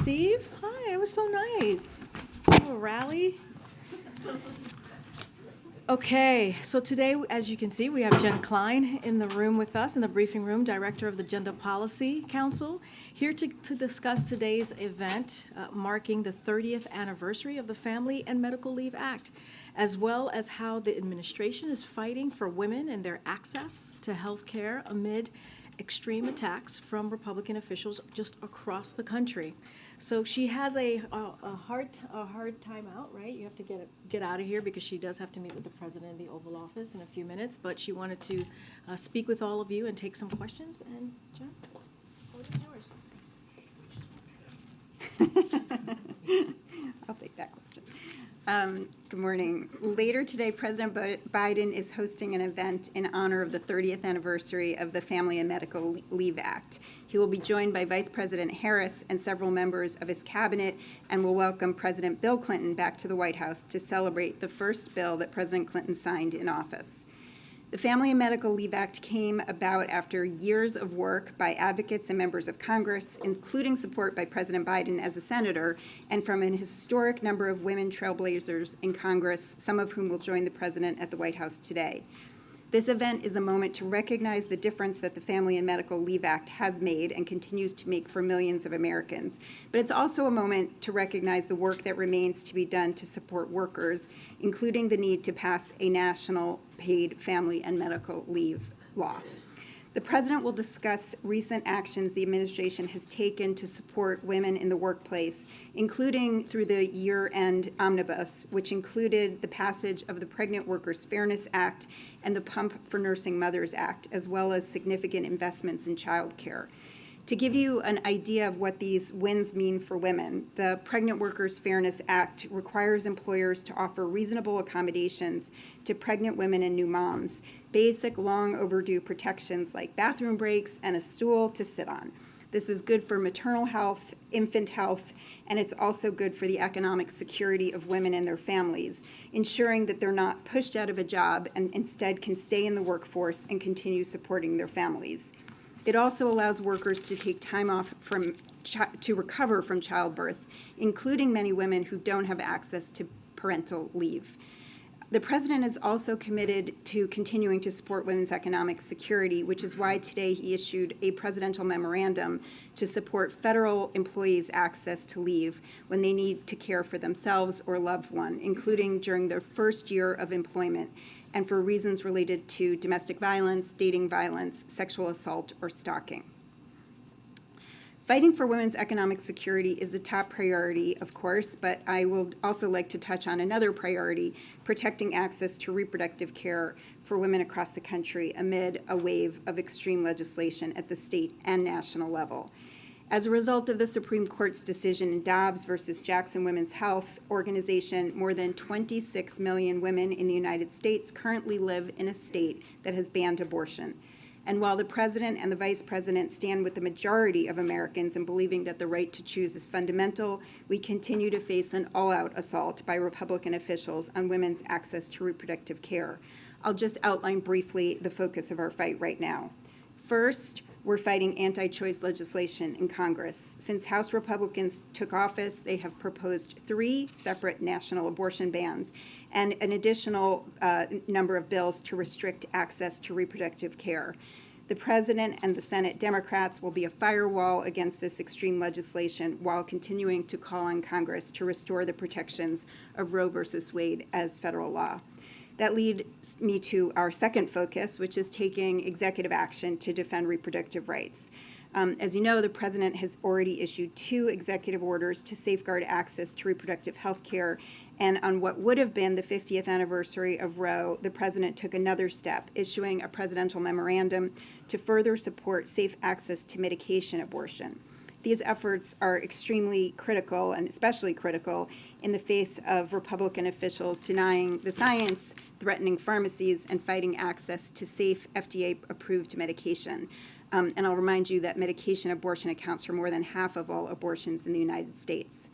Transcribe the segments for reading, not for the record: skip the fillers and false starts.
Steve. Hi, it was so nice. A little rally. Okay, so today, as you can see, we have Jen Klein in the room with us, in the briefing room, Director of the Gender Policy Council, here to discuss today's event marking the 30th anniversary of the Family and Medical Leave Act, as well as how the administration is fighting for women and their access to health care amid extreme attacks from Republican officials just across the country. So she has a hard time out, right? You have to get out of here because she does have to meet with the president of the Oval Office in a few minutes. But she wanted to speak with all of you and take some questions. And Jen, what is yours? I'll take that question. Good morning. Later today, President Biden is hosting an event in honor of the 30th anniversary of the Family and Medical Leave Act. He will be joined by Vice President Harris and several members of his cabinet, and will welcome President Bill Clinton back to the White House to celebrate the first bill that President Clinton signed in office. The Family and Medical Leave Act came about after years of work by advocates and members of Congress, including support by President Biden as a senator, and from an historic number of women trailblazers in Congress, some of whom will join the president at the White House today. This event is a moment to recognize the difference that the Family and Medical Leave Act has made and continues to make for millions of Americans. But it's also a moment to recognize the work that remains to be done to support workers, including the need to pass a national paid family and medical leave law. The president will discuss recent actions the administration has taken to support women in the workplace, including through the year-end omnibus, which included the passage of the Pregnant Workers Fairness Act and the Pump for Nursing Mothers Act, as well as significant investments in child care. To give you an idea of what these wins mean for women, the Pregnant Workers Fairness Act requires employers to offer reasonable accommodations to pregnant women and new moms, basic long overdue protections like bathroom breaks and a stool to sit on. This is good for maternal health, infant health, and it's also good for the economic security of women and their families, ensuring that they're not pushed out of a job and instead can stay in the workforce and continue supporting their families. It also allows workers to take time off to recover from childbirth, including many women who don't have access to parental leave. The president is also committed to continuing to support women's economic security, which is why today he issued a presidential memorandum to support federal employees' access to leave when they need to care for themselves or a loved one, including during their first year of employment, and for reasons related to domestic violence, dating violence, sexual assault, or stalking. Fighting for women's economic security is a top priority, of course, but I will also like to touch on another priority, protecting access to reproductive care for women across the country amid a wave of extreme legislation at the state and national level. As a result of the Supreme Court's decision in Dobbs versus Jackson Women's Health Organization, more than 26 million women in the United States currently live in a state that has banned abortion. And while the president and the vice president stand with the majority of Americans in believing that the right to choose is fundamental, we continue to face an all-out assault by Republican officials on women's access to reproductive care. I'll just outline briefly the focus of our fight right now. First, we're fighting anti-choice legislation in Congress. Since House Republicans took office, they have proposed 3 separate national abortion bans and an additional number of bills to restrict access to reproductive care. The president and the Senate Democrats will be a firewall against this extreme legislation while continuing to call on Congress to restore the protections of Roe versus Wade as federal law. That leads me to our second focus, which is taking executive action to defend reproductive rights. As you know, the president has already issued 2 executive orders to safeguard access to reproductive health care. And on what would have been the 50th anniversary of Roe, the president took another step, issuing a presidential memorandum to further support safe access to medication abortion. These efforts are extremely critical, and especially critical in the face of Republican officials denying the science, threatening pharmacies, and fighting access to safe FDA-approved medication. And I'll remind you that medication abortion accounts for more than half of all abortions in the United States.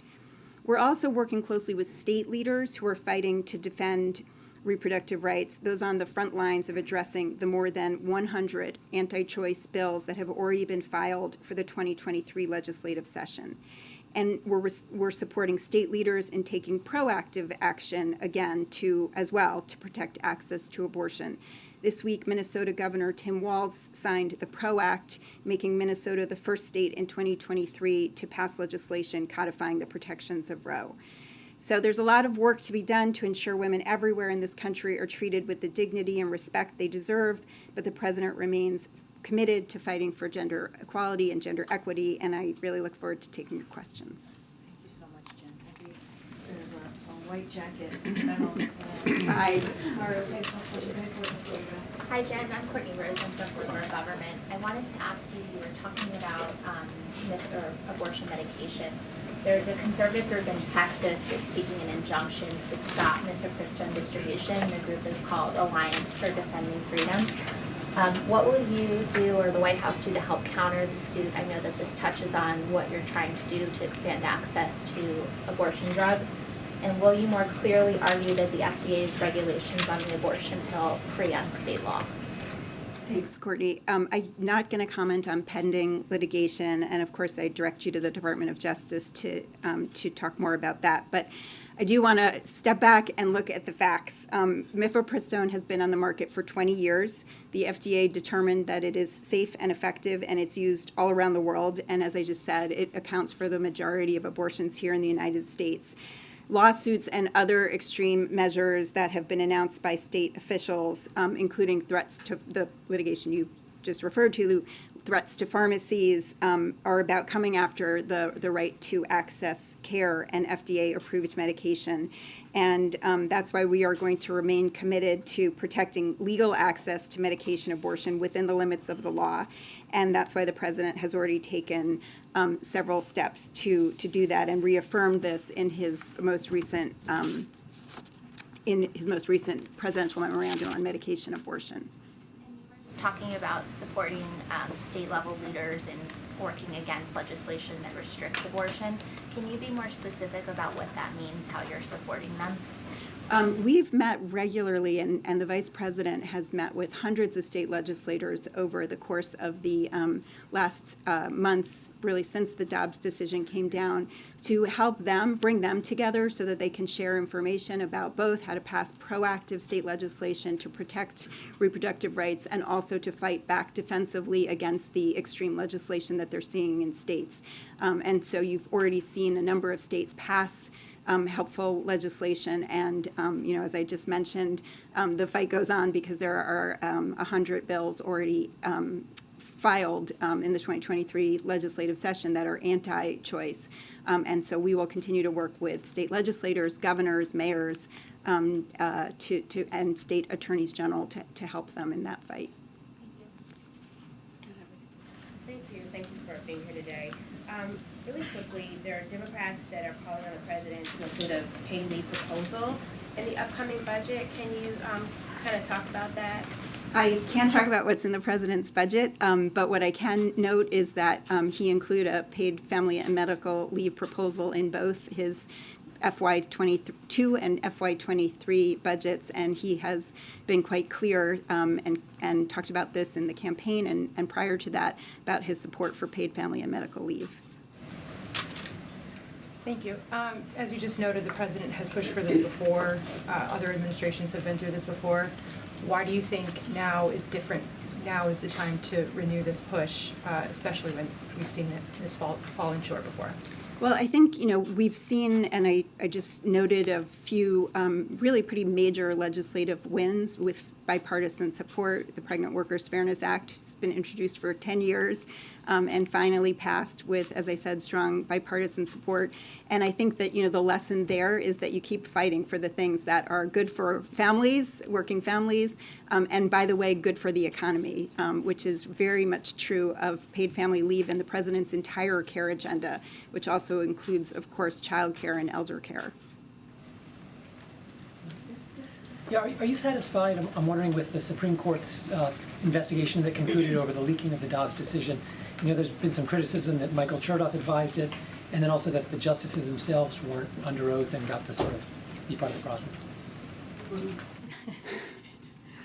We're also working closely with state leaders who are fighting to defend reproductive rights, those on the front lines of addressing the more than 100 anti-choice bills that have already been filed for the 2023 legislative session. And we're supporting state leaders in taking proactive action, again, as well, to protect access to abortion. This week, Minnesota Governor Tim Walz signed the PRO Act, making Minnesota the first state in 2023 to pass legislation codifying the protections of Roe. So there's a lot of work to be done to ensure women everywhere in this country are treated with the dignity and respect they deserve, but the president remains committed to fighting for gender equality and gender equity, and I really look forward to taking your questions. Thank you so much, Jen. There's a white jacket in the middle. Hi. Hi, Jen. I'm Courtney Rose. I'm from Florida Government. I wanted to ask you, you were talking about abortion medication. There's a conservative group in Texas that's seeking an injunction to stop mifepristone distribution. The group is called Alliance for Defending Freedom. What will you do or the White House do to help counter the suit? I know that this touches on what you're trying to do to expand access to abortion drugs. And will you more clearly argue that the FDA's regulations on the abortion pill preempt state law? Thanks, Courtney. I'm not going to comment on pending litigation, and of course, I direct you to the Department of Justice to talk more about that. But I do want to step back and look at the facts. Mifepristone has been on the market for 20 years. The FDA determined that it is safe and effective, and it's used all around the world. And as I just said, it accounts for the majority of abortions here in the United States. Lawsuits and other extreme measures that have been announced by state officials, including threats to the litigation you just referred to, threats to pharmacies, are about coming after the right to access care and FDA-approved medication. And that's why we are going to remain committed to protecting legal access to medication abortion within the limits of the law. And that's why the president has already taken several steps to do that and reaffirmed this in his most recent presidential memorandum on medication abortion. Talking about supporting state-level leaders and working against legislation that restricts abortion. Can you be more specific about what that means, how you're supporting them? We've met regularly, and the vice president has met with hundreds of state legislators over the course of the last months, really since the Dobbs decision came down, to help them, bring them together so that they can share information about both how to pass proactive state legislation to protect reproductive rights and also to fight back defensively against the extreme legislation that they're seeing in states. And so you've already seen a number of states pass helpful legislation, and as I just mentioned, the fight goes on because there are 100 bills already filed in the 2023 legislative session that are anti-choice, and so we will continue to work with state legislators, governors, mayors, and state attorneys general to help them in that fight. Thank you. Thank you for being here today. Really quickly, there are Democrats that are calling on the president to include a paid leave proposal in the upcoming budget. Can you kind of talk about that? I can't talk about what's in the president's budget, but what I can note is that he included a paid family and medical leave proposal in both his FY22 and FY23 budgets, and he has been quite clear and talked about this in the campaign and prior to that about his support for paid family and medical leave. Thank you. As you just noted, the president has pushed for this before. Other administrations have been through this before. Why do you think now is different? Now is the time to renew this push, especially when we've seen this falling short before? Well, I think, we've seen, and I just noted a few really pretty major legislative wins with bipartisan support. The Pregnant Workers Fairness Act has been introduced for 10 years and finally passed with, as I said, strong bipartisan support. And I think that, the lesson there is that you keep fighting for the things that are good for families, working families, and by the way, good for the economy, which is very much true of paid family leave and the president's entire care agenda, which also includes, of course, child care and elder care. Yeah, are you satisfied, I'm wondering, with the Supreme Court's investigation that concluded over the leaking of the Dobbs decision? There's been some criticism that Michael Chertoff advised it, and then also that the justices themselves weren't under oath and got to sort of be part of the process.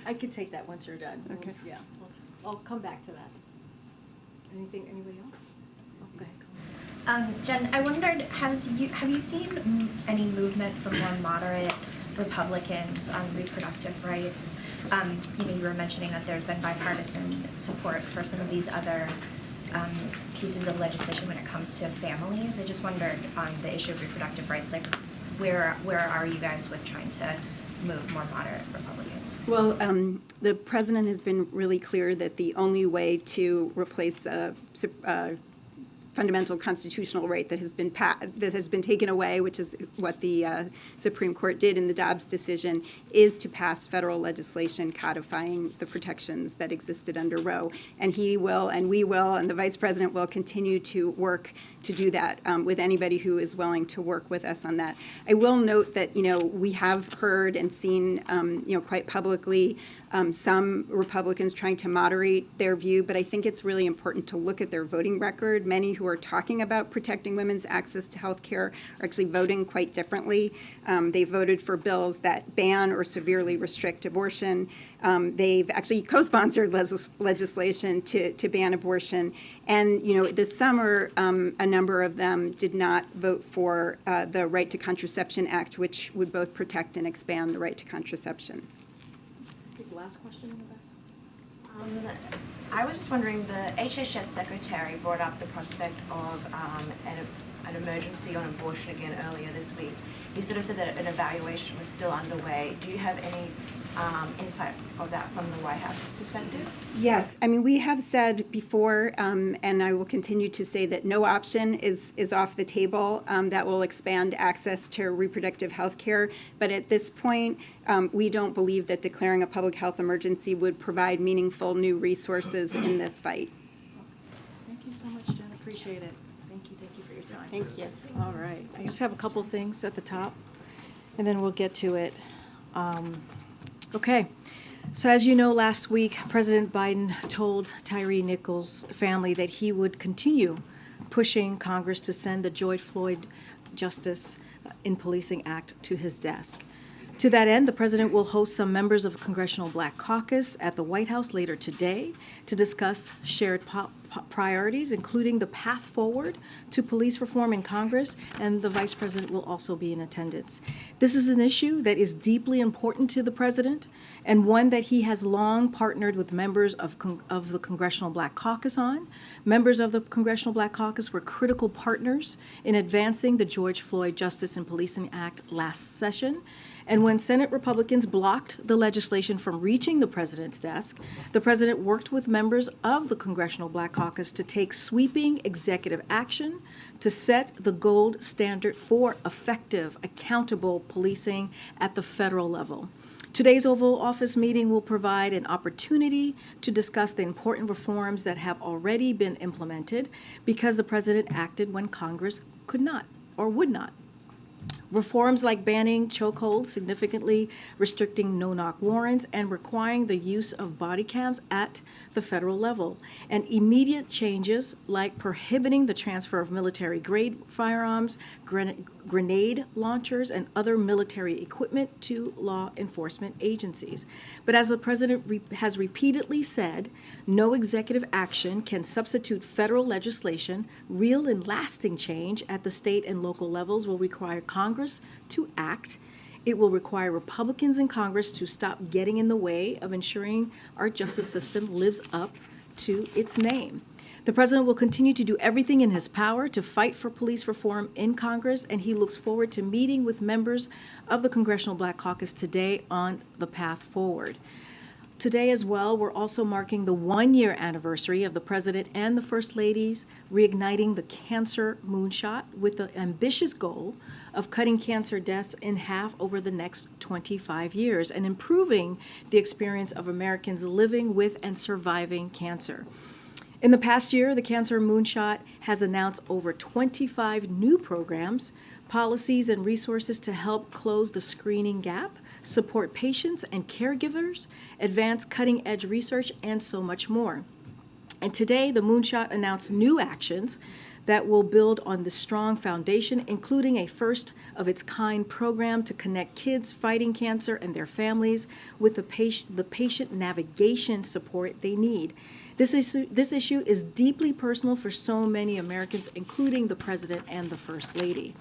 I could take that once you're done. Okay. Yeah, I'll come back to that. Anybody else? Oh, go ahead. Jen, I wondered, have you seen any movement from more moderate Republicans on reproductive rights? You were mentioning that there's been bipartisan support for some of these other pieces of legislation when it comes to families. I just wondered on the issue of reproductive rights, like where are you guys with trying to move more moderate Republicans? Well, the president has been really clear that the only way to replace a fundamental constitutional right that has been taken away, which is what the Supreme Court did in the Dobbs decision, is to pass federal legislation codifying the protections that existed under Roe. And he will, and we will, and the vice president will continue to work to do that with anybody who is willing to work with us on that. I will note that, we have heard and seen, quite publicly some Republicans trying to moderate their view, but I think it's really important to look at their voting record. Many who are talking about protecting women's access to health care are actually voting quite differently. They voted for bills that ban or severely restrict abortion. They've actually co-sponsored legislation to ban abortion. And, this summer, a number of them did not vote for the Right to Contraception Act, which would both protect and expand the right to contraception. The last question in the back. I was just wondering, the HHS secretary brought up the prospect of an emergency on abortion again earlier this week. He sort of said that an evaluation was still underway. Do you have any insight of that from the White House's perspective? Yes, we have said before, and I will continue to say that no option is off the table that will expand access to reproductive health care. But at this point, we don't believe that declaring a public health emergency would provide meaningful new resources in this fight. Thank you so much, Jen. Appreciate it. Thank you for your time. Thank you. All right. I just have a couple things at the top, and then we'll get to it. Okay. So as you know, last week, President Biden told Tyree Nichols' family that he would continue pushing Congress to send the George Floyd Justice in Policing Act to his desk. To that end, the president will host some members of the Congressional Black Caucus at the White House later today to discuss shared priorities, including the path forward to police reform in Congress, and the vice president will also be in attendance. This is an issue that is deeply important to the president and one that he has long partnered with members of the Congressional Black Caucus on. Members of the Congressional Black Caucus were critical partners in advancing the George Floyd Justice in Policing Act last session. And when Senate Republicans blocked the legislation from reaching the president's desk, the president worked with members of the Congressional Black Caucus to take sweeping executive action to set the gold standard for effective, accountable policing at the federal level. Today's Oval Office meeting will provide an opportunity to discuss the important reforms that have already been implemented because the president acted when Congress could not or would not. Reforms like banning chokeholds, significantly restricting no-knock warrants, and requiring the use of body cams at the federal level, and immediate changes like prohibiting the transfer of military-grade firearms, grenade launchers, and other military equipment to law enforcement agencies. But as the president has repeatedly said, no executive action can substitute federal legislation. Real and lasting change at the state and local levels will require Congress to act. It will require Republicans in Congress to stop getting in the way of ensuring our justice system lives up to its name. The president will continue to do everything in his power to fight for police reform in Congress, and he looks forward to meeting with members of the Congressional Black Caucus today on the path forward. Today as well, we're also marking the one-year anniversary of the President and the First Ladies reigniting the cancer moonshot with the ambitious goal of cutting cancer deaths in half over the next 25 years and improving the experience of Americans living with and surviving cancer. In the past year, the Cancer Moonshot has announced over 25 new programs, policies, and resources to help close the screening gap, support patients and caregivers, advance cutting-edge research, and so much more. And today, the Moonshot announced new actions that will build on this strong foundation, including a first-of-its-kind program to connect kids fighting cancer and their families with the patient navigation support they need. This issue is deeply personal for so many Americans, including the President and the First Lady.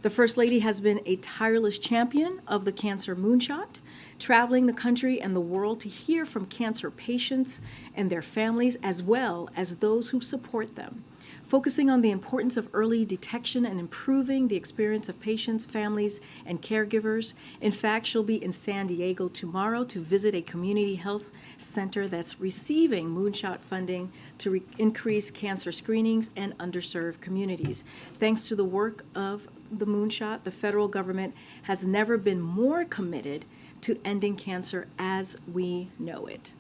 The First Lady has been a tireless champion of the cancer moonshot, traveling the country and the world to hear from cancer patients and their families, as well as those who support them, focusing on the importance of early detection and improving the experience of patients, families, and caregivers. In fact, she'll be in San Diego tomorrow to visit a community health center that's receiving moonshot funding to increase cancer screenings and underserved communities. Thanks to the work of the moonshot, the federal government has never been more committed to ending cancer as we know it.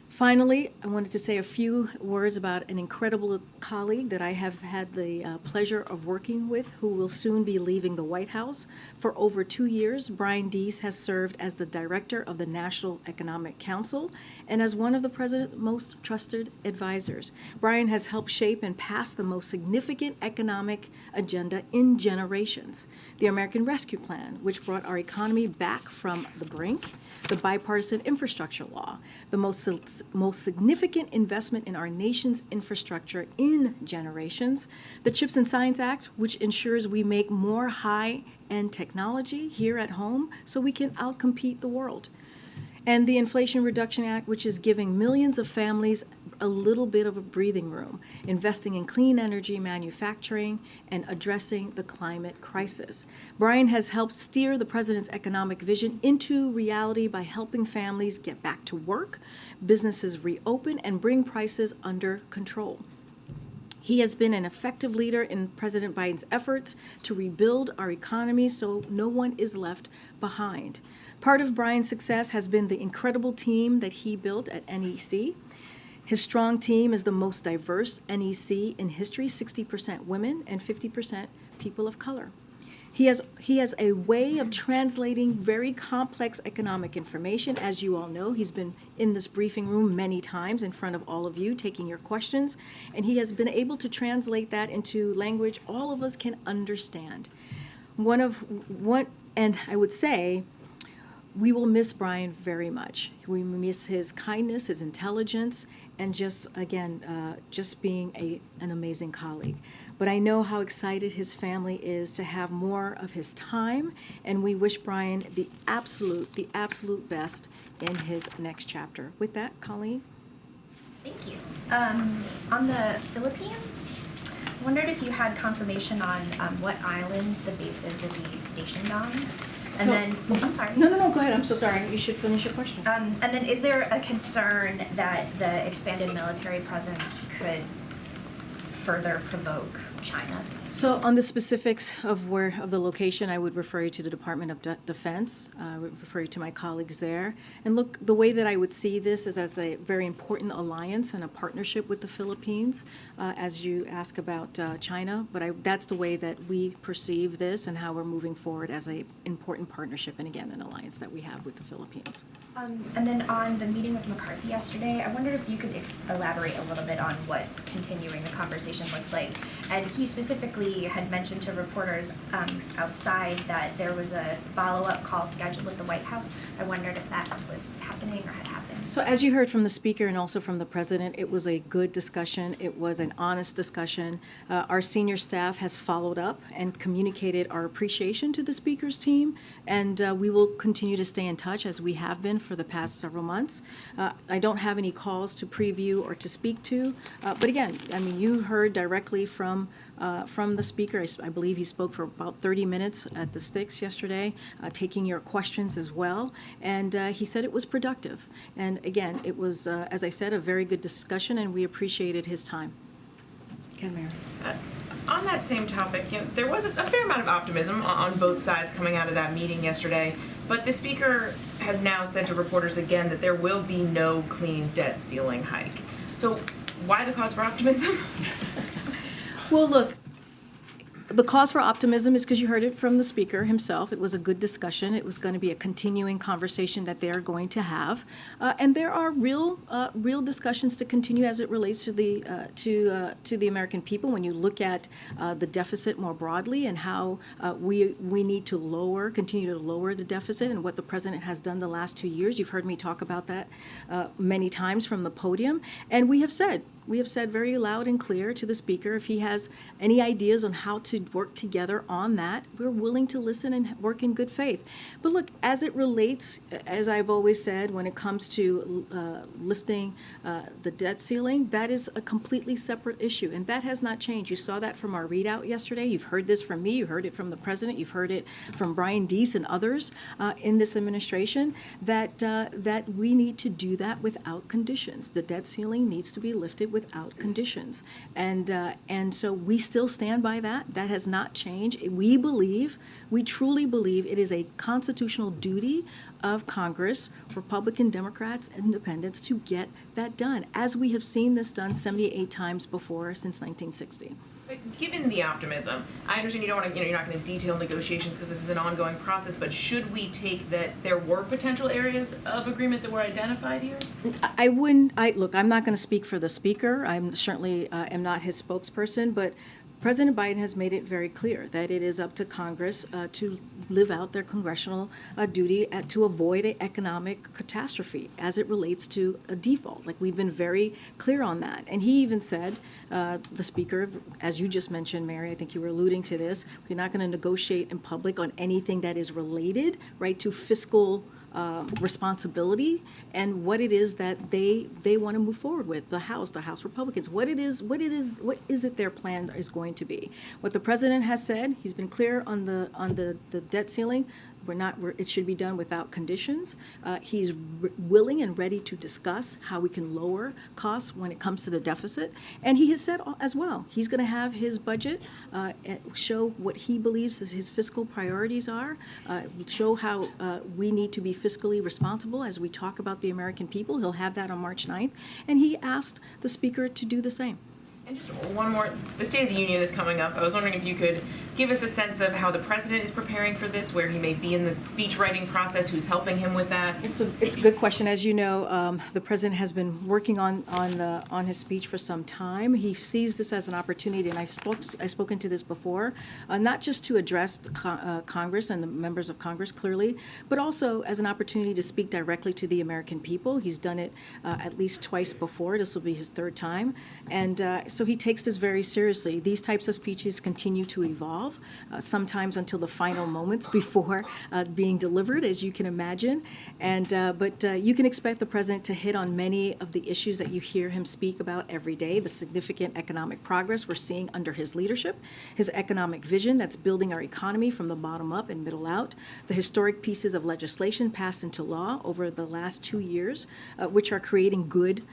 Finally, I wanted to say a few words about an incredible colleague that I have had the pleasure of working with, who will soon be leaving the White House. For over 2 years, Brian Deese has served as the director of the National Economic Council and as one of the president's most trusted advisors. Brian has helped shape and pass the most significant economic agenda in generations: the American Rescue Plan, which brought our economy back from the brink; the bipartisan infrastructure law, the most significant investment in our nation's infrastructure in generations; the CHIPS and Science Act, which ensures we make more high-end technology here at home so we can outcompete the world; and the Inflation Reduction Act, which is giving millions of families a little bit of a breathing room, investing in clean energy manufacturing and addressing the climate crisis. Brian has helped steer the president's economic vision into reality by helping families get back to work, businesses reopen, and bring prices under control. He has been an effective leader in President Biden's efforts to rebuild our economy so no one is left behind. Part of Brian's success has been the incredible team that he built at NEC. His strong team is the most diverse NEC in history, 60% women and 50% people of color. He has a way of translating very complex economic information. As you all know, he's been in this briefing room many times in front of all of you, taking your questions, and he has been able to translate that into language all of us can understand. And I would say, we will miss Brian very much. We miss his kindness, his intelligence, and just being an amazing colleague. But I know how excited his family is to have more of his time, and we wish Brian the absolute best in his next chapter. With that, Colleen? Thank you. On the Philippines, I wondered if you had confirmation on what islands the bases will be stationed on. And then, I'm sorry. No, go ahead. I'm so sorry. You should finish your question. And then is there a concern that the expanded military presence could further provoke China? So on the specifics of the location, I would refer you to the Department of Defense. I would refer you to my colleagues there. And look, the way that I would see this is as a very important alliance and a partnership with the Philippines, as you ask about China. But that's the way that we perceive this and how we're moving forward as an important partnership and, again, an alliance that we have with the Philippines. And then on the meeting with McCarthy yesterday, I wondered if you could elaborate a little bit on what continuing the conversation looks like. And he specifically had mentioned to reporters outside that there was a follow-up call scheduled with the White House. I wondered if that was happening or had happened. So as you heard from the speaker and also from the president, it was a good discussion. It was an honest discussion. Our senior staff has followed up and communicated our appreciation to the speaker's team, and we will continue to stay in touch as we have been for the past several months. I don't have any calls to preview or to speak to, but again, I mean, you heard directly from the speaker. I believe he spoke for about 30 minutes at the Sticks yesterday, taking your questions as well, and he said it was productive. And again, it was, as I said, a very good discussion, and we appreciated his time. Okay, Mary. On that same topic, there was a fair amount of optimism on both sides coming out of that meeting yesterday, but the speaker has now said to reporters again that there will be no clean debt ceiling hike. So why the cause for optimism? Well, look, The cause for optimism is because you heard it from the speaker himself. It was a good discussion. It was going to be a continuing conversation that they are going to have, and there are real discussions to continue as it relates to the American people. When you look at the deficit more broadly and how we need to continue to lower the deficit, and what the president has done the last 2 years. You've heard me talk about that many times from the podium, and we have said very loud and clear to the speaker, if he has any ideas on how to work together on that, we're willing to listen and work in good faith. But look, as it relates, as I've always said, when it comes to lifting the debt ceiling, that is a completely separate issue, and that has not changed. You saw that from our readout yesterday. You've heard this from me. You heard it from the president. You've heard it from Brian Deese and others in this administration, that we need to do that without conditions. The debt ceiling needs to be lifted without conditions, and so we still stand by that. That has not changed. We truly believe it is a constitutional duty of Congress, Republican, Democrats, Independents, to get that done, as we have seen this done 78 times before since 1960. Given the optimism, I understand you don't want to, you're not going to detail negotiations because this is an ongoing process, but should we take that there were potential areas of agreement that were identified here? Look, I'm not going to speak for the speaker. I'm certainly am not his spokesperson, but President Biden has made it very clear that it is up to Congress to live out their congressional duty to avoid an economic catastrophe as it relates to a default. Like, we've been very clear on that. And he even said, the speaker, as you just mentioned, Mary, I think you were alluding to this, we're not going to negotiate in public on anything that is related, right, to fiscal responsibility and what it is that they want to move forward with, the House Republicans, what is it their plan is going to be. What the president has said, he's been clear on the debt ceiling. It should be done without conditions. He's willing and ready to discuss how we can lower costs when it comes to the deficit. And he has said as well, he's going to have his budget show what he believes his fiscal priorities are, show how we need to be fiscally responsible as we talk about the American people. He'll have that on March 9th. And he asked the speaker to do the same. And just one more, the State of the Union is coming up. I was wondering if you could give us a sense of how the president is preparing for this, where he may be in the speech writing process, who's helping him with that. It's a good question. As you know, the president has been working on his speech for some time. He sees this as an opportunity, and I've spoken to this before, not just to address Congress and the members of Congress clearly, but also as an opportunity to speak directly to the American people. He's done it at least twice before. This will be his third time, and so he takes this very seriously. These types of speeches continue to evolve, sometimes until the final moments before being delivered, as you can imagine. But you can expect the president to hit on many of the issues that you hear him speak about every day, the significant economic progress we're seeing under his leadership, his economic vision that's building our economy from the bottom up and middle out, the historic pieces of legislation passed into law over the last 2 years, which are creating good,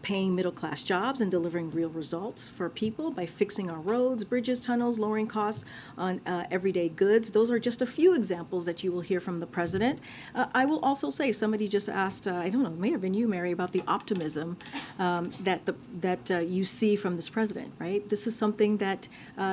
paying middle-class jobs and delivering real results for people by fixing our roads, bridges, tunnels, lowering costs on everyday goods. Those are just a few examples that you will hear from the president. I will also say, somebody just asked, I don't know, it may have been you, Mary, about the optimism that you see from this president, right? This is something that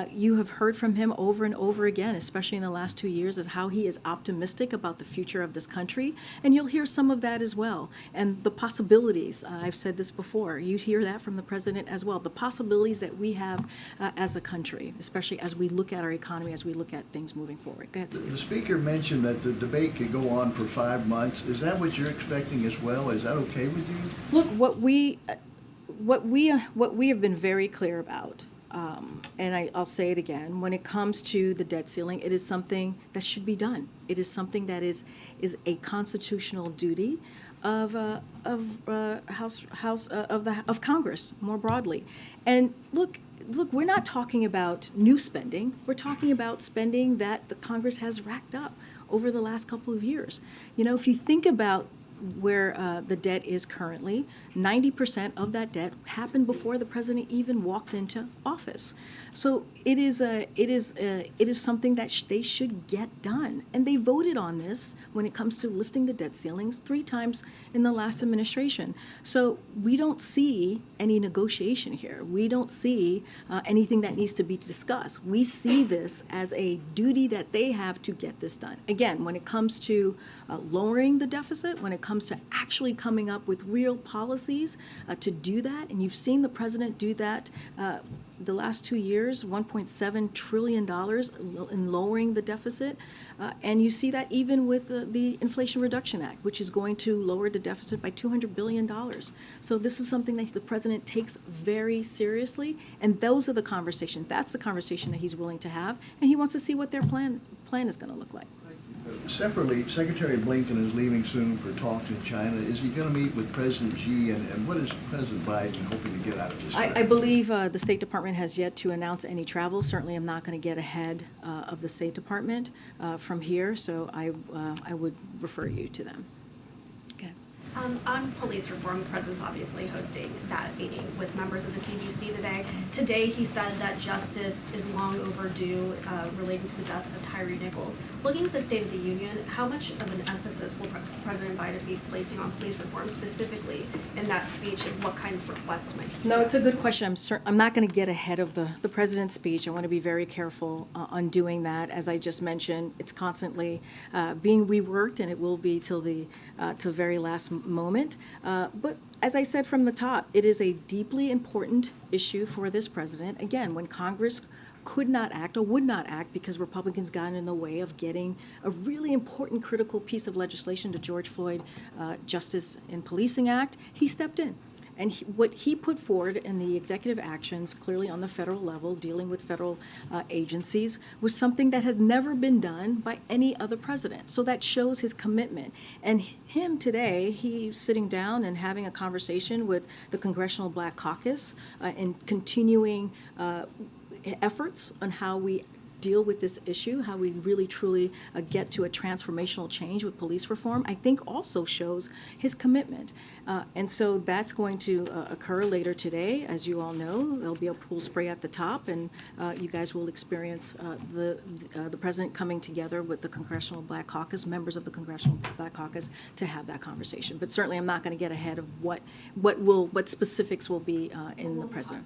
you have heard from him over and over again, especially in the last 2 years, is how he is optimistic about the future of this country. And you'll hear some of that as well. And the possibilities, I've said this before, you hear that from the president as well, the possibilities that we have as a country, especially as we look at our economy, as we look at things moving forward. Go ahead, Steve. The speaker mentioned that the debate could go on for 5 months. Is that what you're expecting as well? Is that okay with you? Look, what we have been very clear about, and I'll say it again, when it comes to the debt ceiling, it is something that should be done. It is something that is a constitutional duty of Congress more broadly. And look, we're not talking about new spending. We're talking about spending that the Congress has racked up over the last couple of years. You know, if you think about the debt is currently. 90% of that debt happened before the president even walked into office. So it is something that they should get done. And they voted on this when it comes to lifting the debt ceilings 3 times in the last administration. So we don't see any negotiation here. We don't see anything that needs to be discussed. We see this as a duty that they have to get this done. Again, when it comes to lowering the deficit, when it comes to actually coming up with real policies to do that, and you've seen the president do that the last 2 years, $1.7 trillion in lowering the deficit. And you see that even with the Inflation Reduction Act, which is going to lower the deficit by $200 billion. So this is something that the president takes very seriously. And those are the conversations. That's the conversation that he's willing to have. And he wants to see what their plan is going to look like. Separately, Secretary Blinken is leaving soon for talks in China. Is he going to meet with President Xi, and what is President Biden hoping to get out of this? I believe the State Department has yet to announce any travel. Certainly, I'm not going to get ahead of the State Department from here, so I would refer you to them. Okay. On police reform, the president's obviously hosting that meeting with members of the CDC today. Today, he said that justice is long overdue relating to the death of Tyree Nichols. Looking at the State of the Union, how much of an emphasis will President Biden be placing on police reform specifically in that speech, and what kind of requests might he? No, it's a good question. I'm not going to get ahead of the president's speech. I want to be very careful on doing that. As I just mentioned, it's constantly being reworked, and it will be till the very last moment. But as I said from the top, it is a deeply important issue for this president. Again, when Congress could not act or would not act because Republicans got in the way of getting a really important critical piece of legislation, the George Floyd Justice in Policing Act, he stepped in. And what he put forward in the executive actions, clearly on the federal level, dealing with federal agencies, was something that had never been done by any other president. So that shows his commitment. And him today, he's sitting down and having a conversation with the Congressional Black Caucus and continuing efforts on how we deal with this issue, how we really truly get to a transformational change with police reform, I think also shows his commitment. And so that's going to occur later today. As you all know, there'll be a pool spray at the top, and you guys will experience the president coming together with the Congressional Black Caucus, members of the Congressional Black Caucus, to have that conversation. But certainly I'm not going to get ahead of what specifics will be in the president.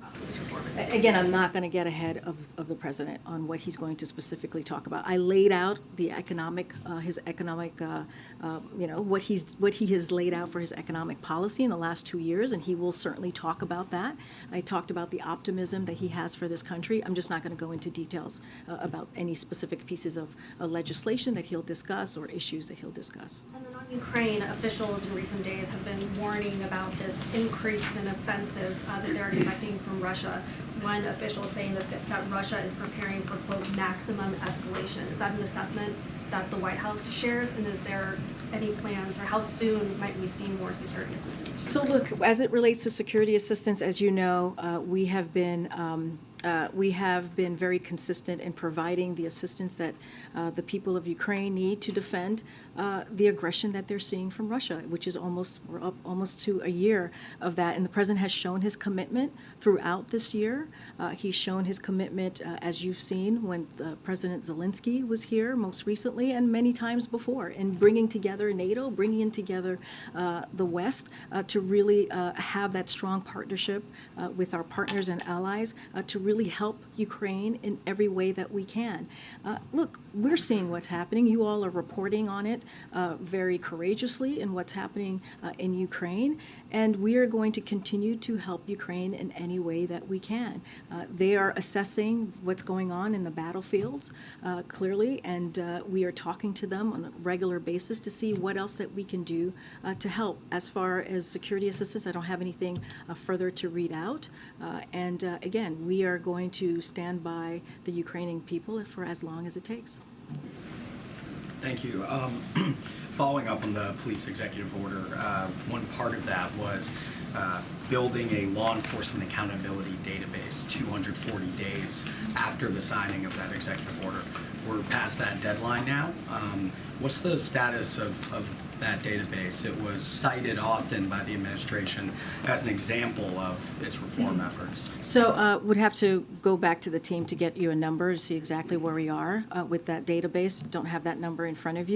Again, I'm not going to get ahead of the president on what he's going to specifically talk about. I laid out the his economic, what he has laid out for his economic policy in the last 2 years, and he will certainly talk about that. I talked about the optimism that he has for this country. I'm just not going to go into details about any specific pieces of legislation that he'll discuss or issues that he'll discuss. And then on Ukraine, officials in recent days have been warning about this increase in offensive that they're expecting from Russia. One official saying that Russia is preparing for, quote, maximum escalation. Is that an assessment that the White House shares? And is there any plans, or how soon might we see more security assistance? So look, as it relates to security assistance, as you know, we have been very consistent in providing the assistance that the people of Ukraine need to defend the aggression that they're seeing from Russia, which is we're up almost to a year of that. And the president has shown his commitment throughout this year. He's shown his commitment, as you've seen, when President Zelensky was here most recently and many times before, in bringing together NATO, bringing together the West to really have that strong partnership with our partners and allies to really help Ukraine in every way that we can. Look, we're seeing what's happening. You all are reporting on it very courageously in what's happening in Ukraine, and we are going to continue to help Ukraine in any way that we can. They are assessing what's going on in the battlefields clearly, and we are talking to them on a regular basis to see what else that we can do to help. As far as security assistance, I don't have anything further to read out. And again, we are going to stand by the Ukrainian people for as long as it takes. Thank you. Following up on the police executive order, one part of that was building a law enforcement accountability database 240 days after the signing of that executive order. We're past that deadline now. What's the status of that database. It was cited often by the administration as an example of its reform efforts. So would have to go back to the team to get you a number to see exactly where we are with that database. Don't have that number in front of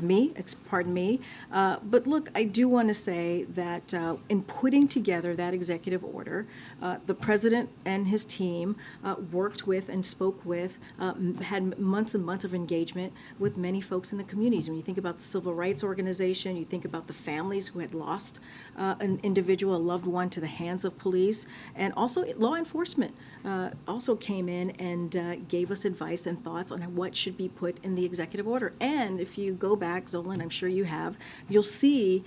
me, pardon me. But look, I do want to say that in putting together that executive order, the president and his team worked with and spoke with, had months and months of engagement with many folks in the communities. When you think about the civil rights organization, you think about the families who had lost an individual, a loved one to the hands of police, and also law enforcement also came in and gave us advice and thoughts on what should be put in the executive order. And if you go back, Zolan, I'm sure you have, you'll see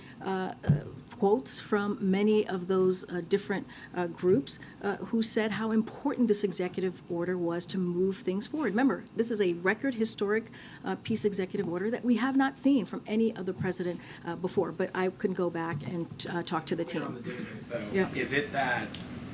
quotes from many of those different groups who said how important this executive order was to move things forward. Remember, this is a record historic peace executive order that we have not seen from any other president before, but I could go back and talk to the team. On the database, though, Yeah. is it that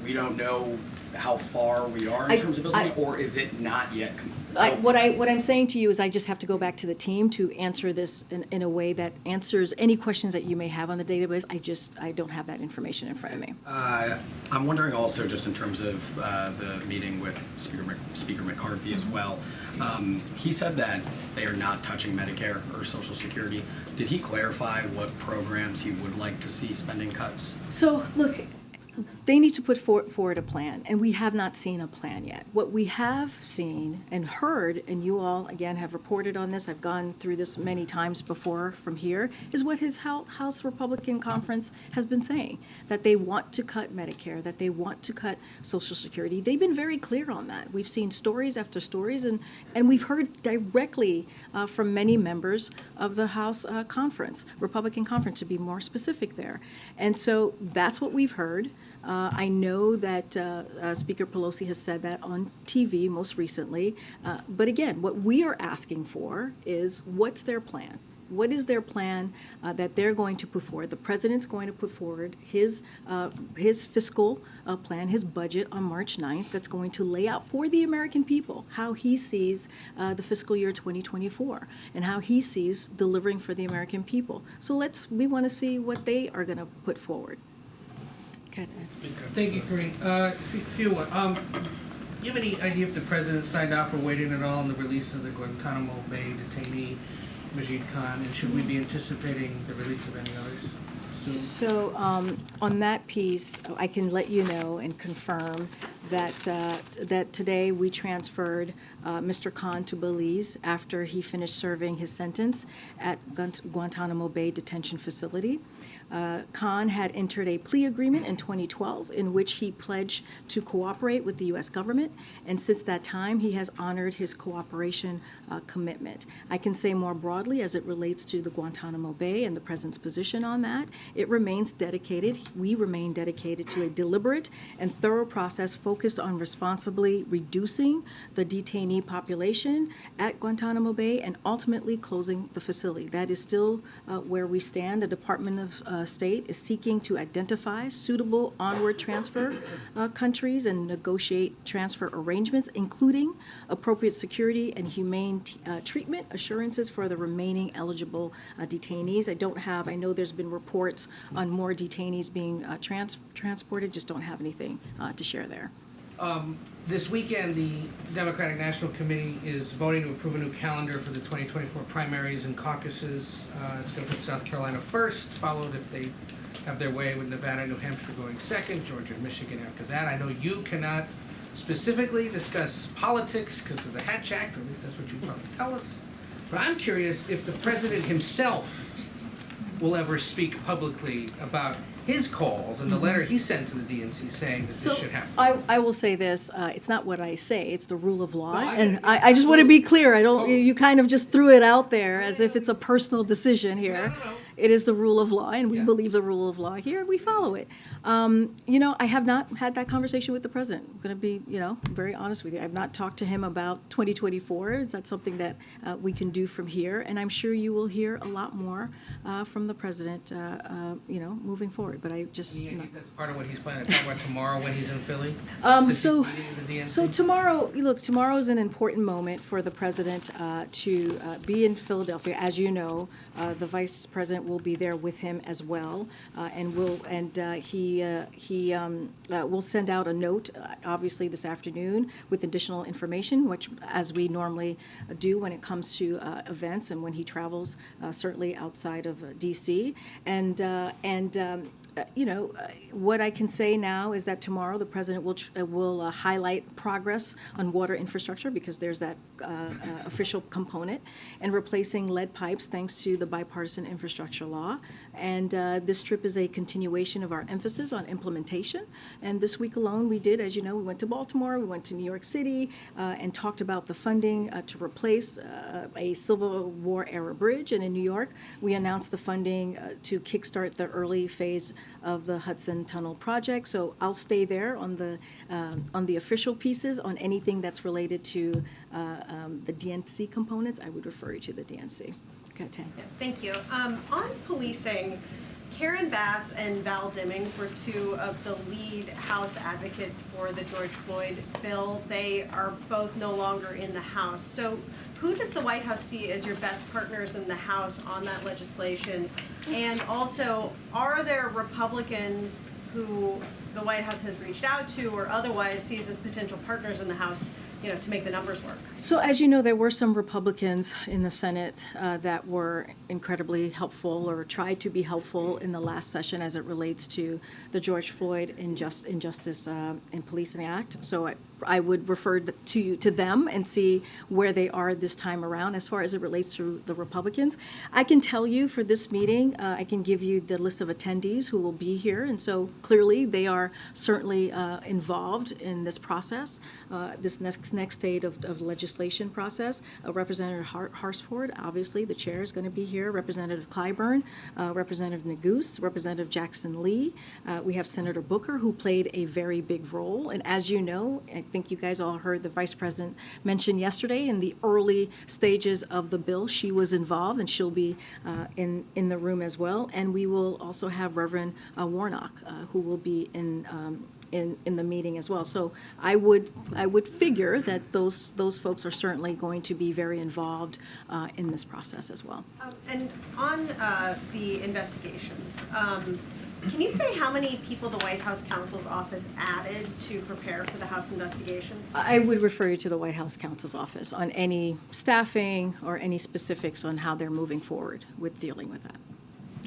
we don't know how far we are in terms of building it, or is it not yet complete? What I'm saying to you is I just have to go back to the team to answer this in a way that answers any questions that you may have on the database. I don't have that information in front of me. I'm wondering also, just in terms of the meeting with Speaker McCarthy as well, he said that they are not touching Medicare or Social Security. Did he clarify what programs he would like to see spending cuts? So, look, they need to put forward a plan, and we have not seen a plan yet. What we have seen and heard, and you all, again, have reported on this, I've gone through this many times before from here, is what his House Republican Conference has been saying, that they want to cut Medicare, that they want to cut Social Security. They've been very clear on that. We've seen stories after stories, and we've heard directly from many members of the House Conference, Republican Conference, to be more specific there. And so that's what we've heard. I know that Speaker Pelosi has said that on TV most recently. But again, what we are asking for is what's their plan? What is their plan that they're going to put forward? The president's going to put forward his fiscal plan, his budget on March 9th that's going to lay out for the American people how he sees the fiscal year 2024 and how he sees delivering for the American people. So we want to see what they are going to put forward. Thank you, Karine. Few one. Do you have any idea if the president signed off or waiting at all on the release of the Guantanamo Bay detainee, Majid Khan, and should we be anticipating the release of any others soon? So on that piece, I can let you know and confirm that today we transferred Mr. Khan to Belize after he finished serving his sentence at Guantanamo Bay Detention Facility. Khan had entered a plea agreement in 2012 in which he pledged to cooperate with the U.S. government, and since that time he has honored his cooperation commitment. I can say more broadly as it relates to the Guantanamo Bay and the president's position on that, it remains dedicated, we remain dedicated to a deliberate and thorough process focused on responsibly reducing the detainee population at Guantanamo Bay and ultimately closing the facility. That is still where we stand. The Department of State is seeking to identify suitable onward transfer countries and negotiate transfer arrangements, including appropriate security and humane treatment assurances for the remaining eligible detainees. I know there's been reports on more detainees being transported, just don't have anything to share there. This weekend, the Democratic National Committee is voting to approve a new calendar for the 2024 primaries and caucuses. It's going to put South Carolina first, followed, if they have their way, with Nevada and New Hampshire going second, Georgia and Michigan after that. I know you cannot specifically discuss politics because of the Hatch Act, or at least that's what you probably tell us. But I'm curious if the president himself will ever speak publicly about his calls and the letter he sent to the DNC saying that this should happen. I will say this, it's not what I say, it's the rule of law. No, And I just want to be clear, you kind of just threw it out there as if it's a personal decision here. No. It is the rule of law, and we believe the rule of law here, we follow it. I have not had that conversation with the president. I'm going to be, very honest with you. I've not talked to him about 2024. Is that something that we can do from here? And I'm sure you will hear a lot more from the president, moving forward. But I just... Do you think that's part of what he's planning to talk about tomorrow when he's in Philly? So tomorrow, tomorrow is an important moment for the president to be in Philadelphia. As you know, the vice president will be there with him as well, and he will send out a note, obviously this afternoon, with additional information, which as we normally do when it comes to events and when he travels, certainly outside of DC, what I can say now is that tomorrow the president will highlight progress on water infrastructure, because there's that official component, and replacing lead pipes thanks to the bipartisan infrastructure law. And this trip is a continuation of our emphasis on implementation. And this week alone we did, as you know, we went to Baltimore, we went to New York City, and talked about the funding to replace a Civil War era bridge. And in New York, we announced the funding to kickstart the early phase of the Hudson Tunnel project. So I'll stay there on the official pieces. On anything that's related to the DNC components, I would refer you to the DNC. Okay, Tam. Yeah, thank you. On policing, Karen Bass and Val Demings were two of the lead House advocates for the George Floyd bill. They are both no longer in the House. So who does the White House see as your best partners in the House on that legislation? And also, are there Republicans who the White House has reached out to or otherwise sees as potential partners in the House, to make the numbers work? So as you know, there were some Republicans in the Senate that were incredibly helpful or tried to be helpful in the last session as it relates to the George Floyd Injustice in Policing Act. So I would refer to them and see where they are this time around as far as it relates to the Republicans. I can tell you for this meeting, I can give you the list of attendees who will be here. And so clearly they are certainly involved in this process, this next stage of legislation process. Representative Harsford, obviously the chair, is going to be here. Representative Clyburn, Representative Neguse, Representative Jackson Lee. We have Senator Booker, who played a very big role. And as you know, I think you guys all heard the Vice President mention yesterday in the early stages of the bill, she was involved, and she'll be in the room as well. And we will also have Reverend Warnock, who will be in the meeting as well. So I would figure that those folks are certainly going to be very involved in this process as well. And on the investigations, can you say how many people the White House counsel's office added to prepare for the House investigations? I would refer you to the White House counsel's office on any staffing or any specifics on how they're moving forward with dealing with that.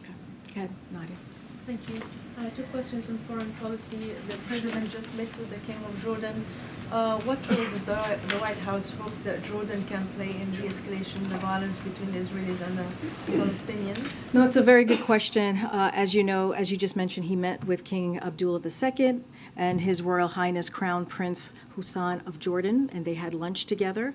Okay. Go ahead, Nadia. Thank you. Two questions on foreign policy. The president just met with the King of Jordan. What role does the White House hopes that Jordan can play in de-escalation the violence between the Israelis and the Palestinians? No, it's a very good question. As you know, as you just mentioned, he met with King Abdullah II and His Royal Highness Crown Prince Hussein of Jordan, and they had lunch together.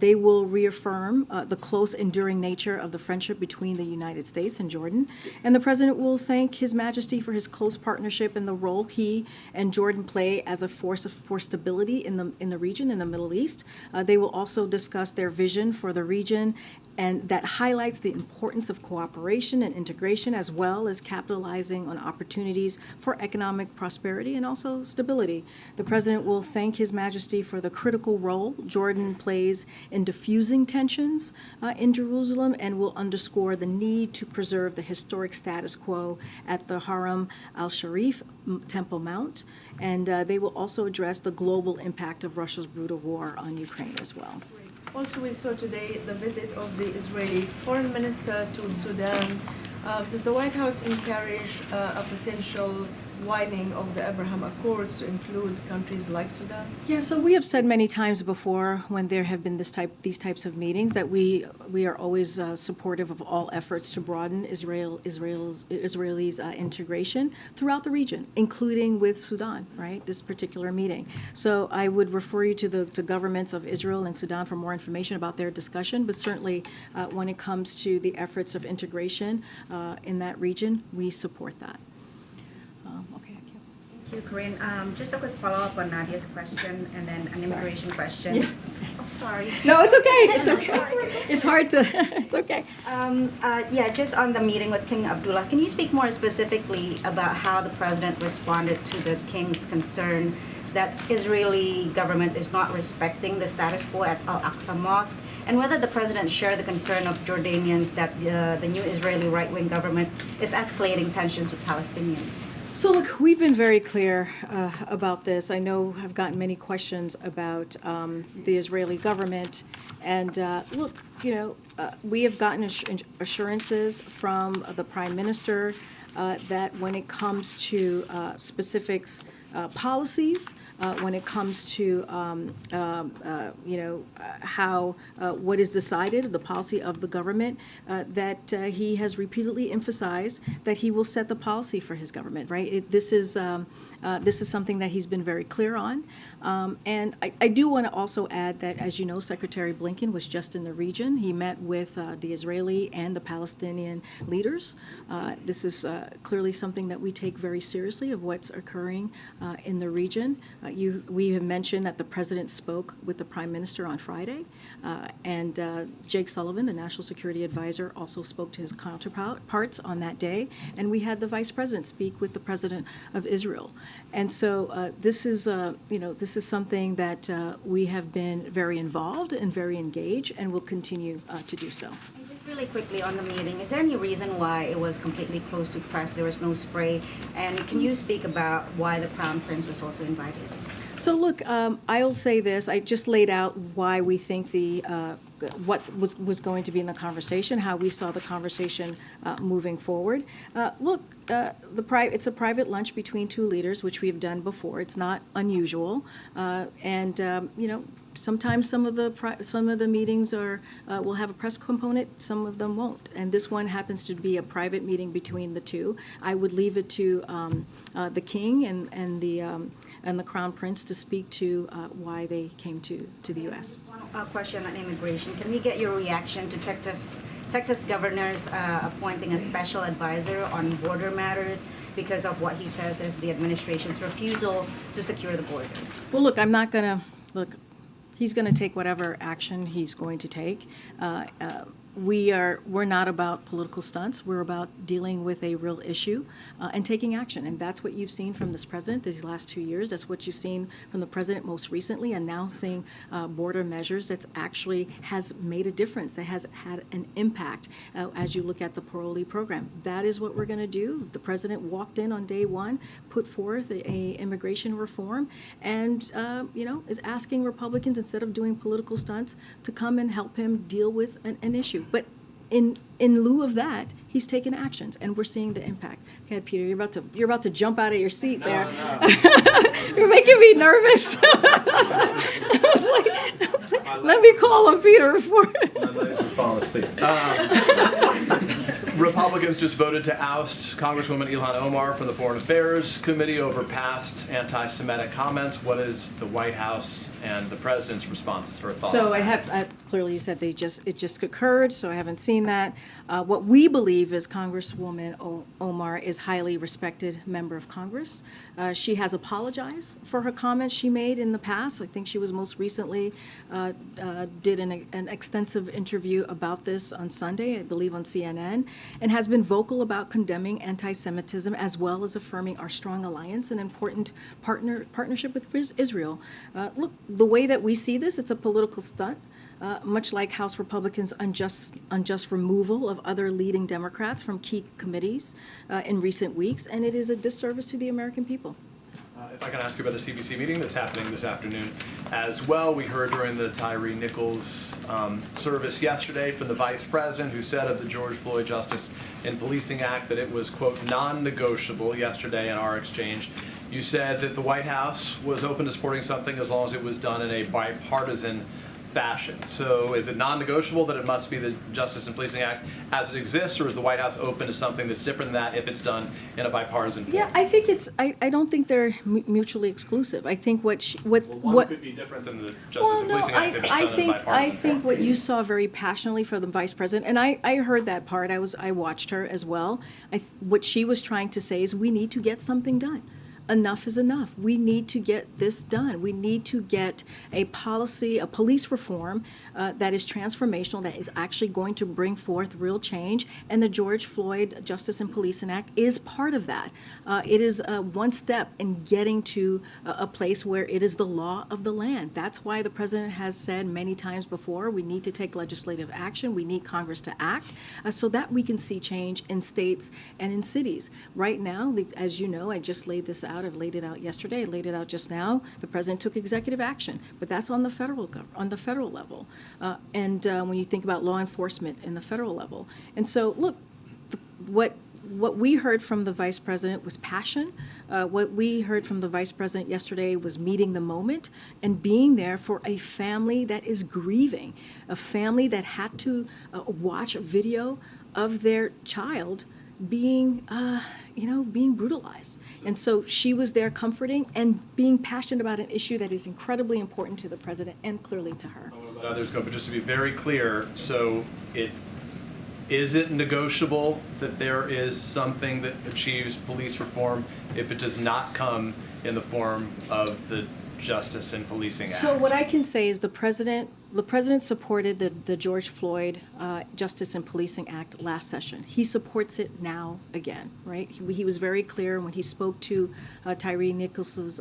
They will reaffirm the close, enduring nature of the friendship between the United States and Jordan. And the president will thank His Majesty for his close partnership and the role he and Jordan play as a force for stability in the region, in the Middle East. They will also discuss their vision for the region, and that highlights the importance of cooperation and integration, as well as capitalizing on opportunities for economic prosperity and also stability. The president will thank His Majesty for the critical role Jordan plays in diffusing tensions in Jerusalem, and will underscore the need to preserve the historic status quo at the Haram al-Sharif Temple Mount. And they will also address the global impact of Russia's brutal war on Ukraine as well. Also, we saw today the visit of the Israeli foreign minister to Sudan. Does the White House encourage a potential widening of the Abraham Accords to include countries like Sudan? Yeah, so we have said many times before when there have been these types of meetings that we are always supportive of all efforts to broaden Israel's integration throughout the region, including with Sudan, right? This particular meeting. So I would refer you to governments of Israel and Sudan for more information about their discussion. But certainly, when it comes to the efforts of integration in that region, we support that. Thank you, Karine. Just a quick follow-up on Nadia's question, and then an immigration question. Yeah. I'm sorry. No, it's okay. It's okay. It's hard to. It's okay. Yeah, just on the meeting with King Abdullah, can you speak more specifically about how the president responded to the king's concern that Israeli government is not respecting the status quo at Al-Aqsa Mosque, and whether the president shared the concern of Jordanians that the new Israeli right-wing government is escalating tensions with Palestinians. So look, we've been very clear about this. I know I've gotten many questions about the Israeli government. And look, we have gotten assurances from the Prime Minister that when it comes to specifics, policies, when it comes to how what is decided, the policy of the government, that he has repeatedly emphasized that he will set the policy for his government. Right? This is something that he's been very clear on. And I do want to also add that, as you know, Secretary Blinken was just in the region. He met with the Israeli and the Palestinian leaders. This is clearly something that we take very seriously of what's occurring in the region. We have mentioned that the president spoke with the prime minister on Friday, and Jake Sullivan, the national security advisor, also spoke to his counterparts on that day, and we had the vice president speak with the president of Israel. And so this is something that we have been very involved and very engaged, and will continue to do so. Really quickly on the meeting, is there any reason why it was completely closed to press? There was no spray, and can you speak about why the Crown Prince was also invited? So look, I'll say this. I just laid out why we think what was going to be in the conversation, how we saw the conversation moving forward. Look, it's a private lunch between two leaders, which we've done before. It's not unusual, and sometimes some of the meetings will have a press component, some of them won't, and this one happens to be a private meeting between the two. I would leave it to the King and the Crown Prince to speak to why they came to the U.S. One question on immigration. Can we get your reaction to Texas governor's appointing a special advisor on border matters because of what he says is the administration's refusal to secure the border? Well, look, I'm not going to look. He's going to take whatever action he's going to take. We're not about political stunts. We're about dealing with a real issue and taking action. And that's what you've seen from this president these last 2 years. That's what you've seen from the president most recently, announcing border measures that actually has made a difference, that has had an impact as you look at the parolee program. That is what we're going to do. The president walked in on day one, put forth a immigration reform, and is asking Republicans, instead of doing political stunts, to come and help him deal with an issue. But in lieu of that, he's taken actions, and we're seeing the impact. Okay, Peter, you're about to jump out of your seat there. No. You're making me nervous. I was like, let me call him Peter before. My legs were falling asleep. Republicans just voted to oust Congresswoman Ilhan Omar from the Foreign Affairs Committee over past anti-Semitic comments. What is the White House and the president's response or thought? So I have clearly you said it just occurred, so I haven't seen that. What we believe is Congresswoman Omar is highly respected member of Congress. She has apologized for her comments she made in the past. I think she was most recently did an extensive interview about this on Sunday, I believe on CNN, and has been vocal about condemning anti-Semitism as well as affirming our strong alliance and important partnership with Israel. Look, the way that we see this, it's a political stunt. Much like House Republicans' unjust removal of other leading Democrats from key committees in recent weeks, and it is a disservice to the American people. If I can ask you about the CBC meeting that's happening this afternoon as well. We heard during the Tyree Nichols service yesterday from the vice president, who said of the George Floyd Justice in Policing Act that it was, quote, non-negotiable. Yesterday in our exchange, you said that the White House was open to supporting something as long as it was done in a bipartisan fashion. So is it non-negotiable that it must be the Justice and Policing Act as it exists, or is the White House open to something that's different than that if it's done in a bipartisan form? Yeah, I think I don't think they're mutually exclusive. I think one could be different than the Justice and Policing Act if it's done in a bipartisan form. I think what you saw very passionately from the vice president, and I heard that part. I watched her as well. What she was trying to say is we need to get something done. enough is enough. We need to get this done. We need to get a policy, a police reform that is transformational, that is actually going to bring forth real change. And the George Floyd Justice and Policing Act is part of that. It is one step in getting to a place where it is the law of the land. That's why the president has said many times before, we need to take legislative action. We need Congress to act so that we can see change in states and in cities. Right now, as you know, I just laid this out. I've laid it out yesterday. I laid it out just now. The president took executive action, but that's on the federal level. When you think about law enforcement in the federal level, and so look, what we heard from the vice president was passion. What we heard from the vice president yesterday was meeting the moment and being there for a family that is grieving, a family that had to watch a video of their child being brutalized. And so she was there comforting and being passionate about an issue that is incredibly important to the president and clearly to her. I don't know about others go, but just to be very clear, so is it negotiable that there is something that achieves police reform if it does not come in the form of the Justice and Policing Act? So what I can say is the president supported the George Floyd Justice and Policing Act last session. He supports it now again, right? He was very clear when he spoke to Tyre Nichols'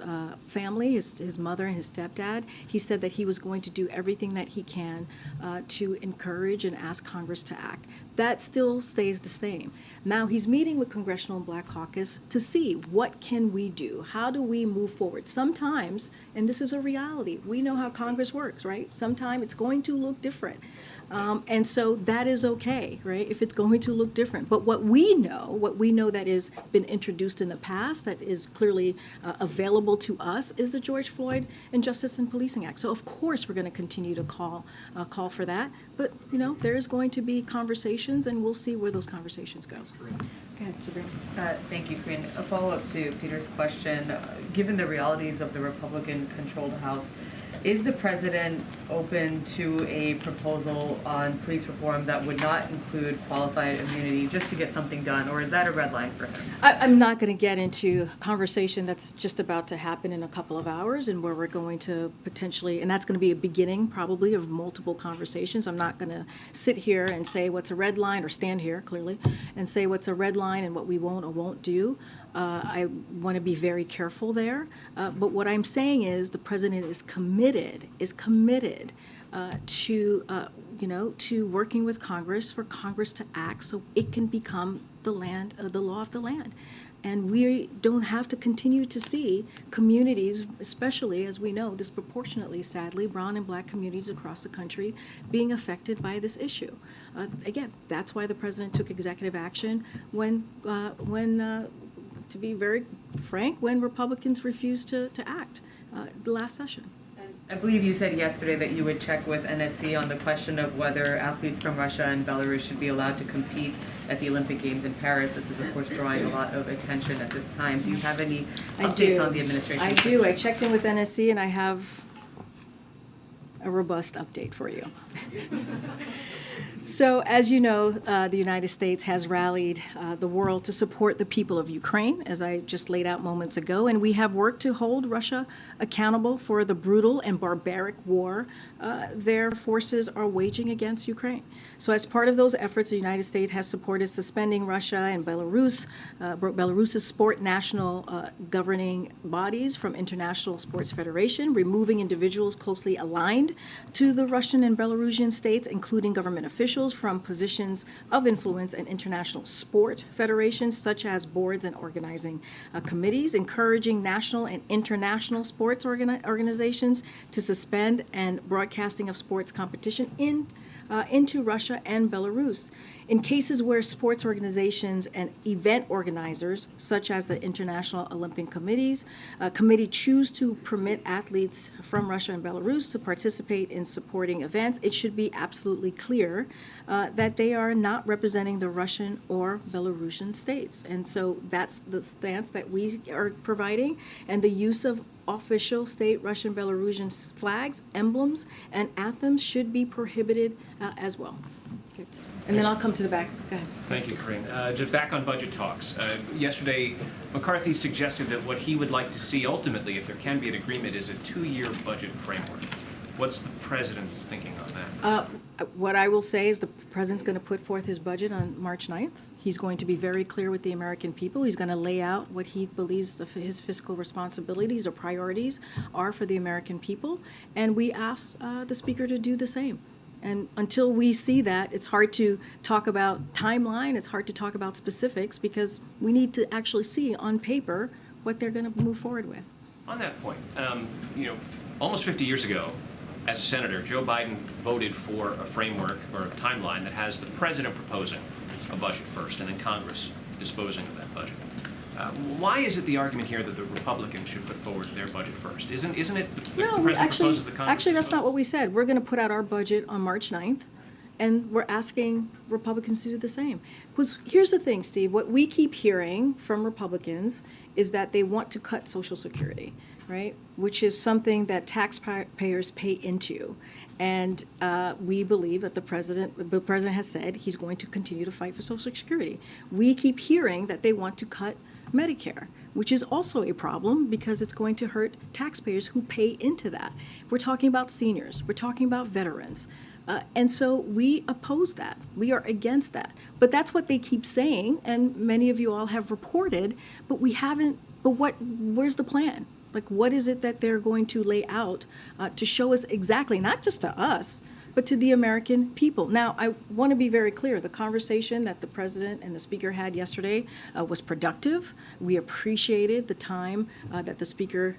family, his mother and his stepdad. He said that he was going to do everything that he can to encourage and ask Congress to act. That still stays the same. Now he's meeting with Congressional Black Caucus to see what can we do? How do we move forward? Sometimes, and this is a reality, we know how Congress works, right? Sometimes it's going to look different. And so that is okay, right, if it's going to look different. But what we know that has been introduced in the past, that is clearly available to us, is the George Floyd and Justice and Policing Act. So of course we're going to continue to call for that. But there is going to be conversations, and we'll see where those conversations go. Go ahead, Sabrina. Thank you, Karine. A follow-up to Peter's question. Given the realities of the Republican-controlled House, is the president open to a proposal on police reform that would not include qualified immunity just to get something done, or is that a red line for him? I'm not going to get into a conversation that's just about to happen in a couple of hours and where we're going to potentially, and that's going to be a beginning probably of multiple conversations. I'm not going to sit here and say what's a red line, or stand here clearly and say what's a red line and what we won't or won't do. I want to be very careful there. But what I'm saying is the president is committed to working with Congress for Congress to act so it can become the law of the land. And we don't have to continue to see communities, especially as we know, disproportionately, sadly, brown and black communities across the country being affected by this issue. Again, that's why the president took executive action when to be very frank, when Republicans refused to act the last session. I believe you said yesterday that you would check with NSC on the question of whether athletes from Russia and Belarus should be allowed to compete at the Olympic Games in Paris. This is, of course, drawing a lot of attention at this time. Do you have any updates on the administration? I do. I checked in with NSC, and I have a robust update for you. So, as you know, the United States has rallied the world to support the people of Ukraine, as I just laid out moments ago, and we have worked to hold Russia accountable for the brutal and barbaric war their forces are waging against Ukraine. So, as part of those efforts, the United States has supported suspending Russia and Belarus's sport national governing bodies from International Sports Federation, removing individuals closely aligned to the Russian and Belarusian states, including government officials, from positions of influence in international sport federations, such as boards and organizing committees, encouraging national and international sports organizations to suspend and broadcasting of sports competition into Russia and Belarus. In cases where sports organizations and event organizers, such as the International Olympic Committee, choose to permit athletes from Russia and Belarus to participate in supporting events, it should be absolutely clear that they are not representing the Russian or Belarusian states. And so that's the stance that we are providing, and the use of official state Russian Belarusian flags, emblems, and anthems should be prohibited as well. Good. And then I'll come to the back. Go ahead. Thank you, Karine. Just back on budget talks. Yesterday, McCarthy suggested that what he would like to see ultimately, if there can be an agreement, is a 2-year budget framework. What's the president's thinking on that? What I will say is the president's going to put forth his budget on March 9th. He's going to be very clear with the American people. He's going to lay out what he believes his fiscal responsibilities or priorities are for the American people. And we asked the Speaker to do the same. And until we see that, it's hard to talk about timeline. It's hard to talk about specifics because we need to actually see on paper what they're going to move forward with. On that point, almost 50 years ago, as a senator, Joe Biden voted for a framework or a timeline that has the president proposing a budget first and then Congress disposing of that budget. Why is it the argument here that the Republicans should put forward their budget first? Isn't it the president proposes the Congress? Actually, that's not what we said. We're going to put out our budget on March 9th, and we're asking Republicans to do the same. Because here's the thing, Steve, what we keep hearing from Republicans is that they want to cut Social Security, right? Which is something that taxpayers pay into. And we believe that the president has said he's going to continue to fight for Social Security. We keep hearing that they want to cut Medicare, which is also a problem because it's going to hurt taxpayers who pay into that. We're talking about seniors. We're talking about veterans. And so we oppose that. We are against that. But that's what they keep saying, and many of you all have reported, but we haven't, where's the plan? Like, what is it that they're going to lay out to show us exactly, not just to us, but to the American people? Now, I want to be very clear. The conversation that the president and the speaker had yesterday was productive. We appreciated the time that the speaker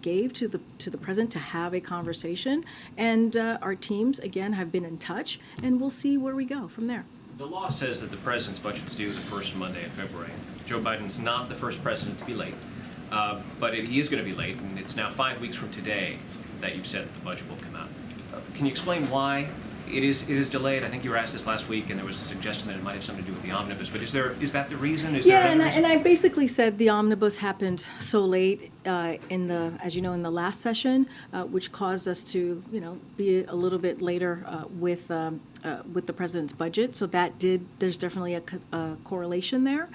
gave to the president to have a conversation. And our teams, again, have been in touch, and we'll see where we go from there. The law says that the president's budget's due the first Monday in February. Joe Biden's not the first president to be late, but he is going to be late, and it's now 5 weeks from today that you've said that the budget will come out. Can you explain why it is delayed? I think you were asked this last week, and there was a suggestion that it might have something to do with the omnibus. But is that the reason? And I basically said the omnibus happened so late as you know, in the last session, which caused us to, be a little bit later with the president's budget. So there's definitely a correlation there.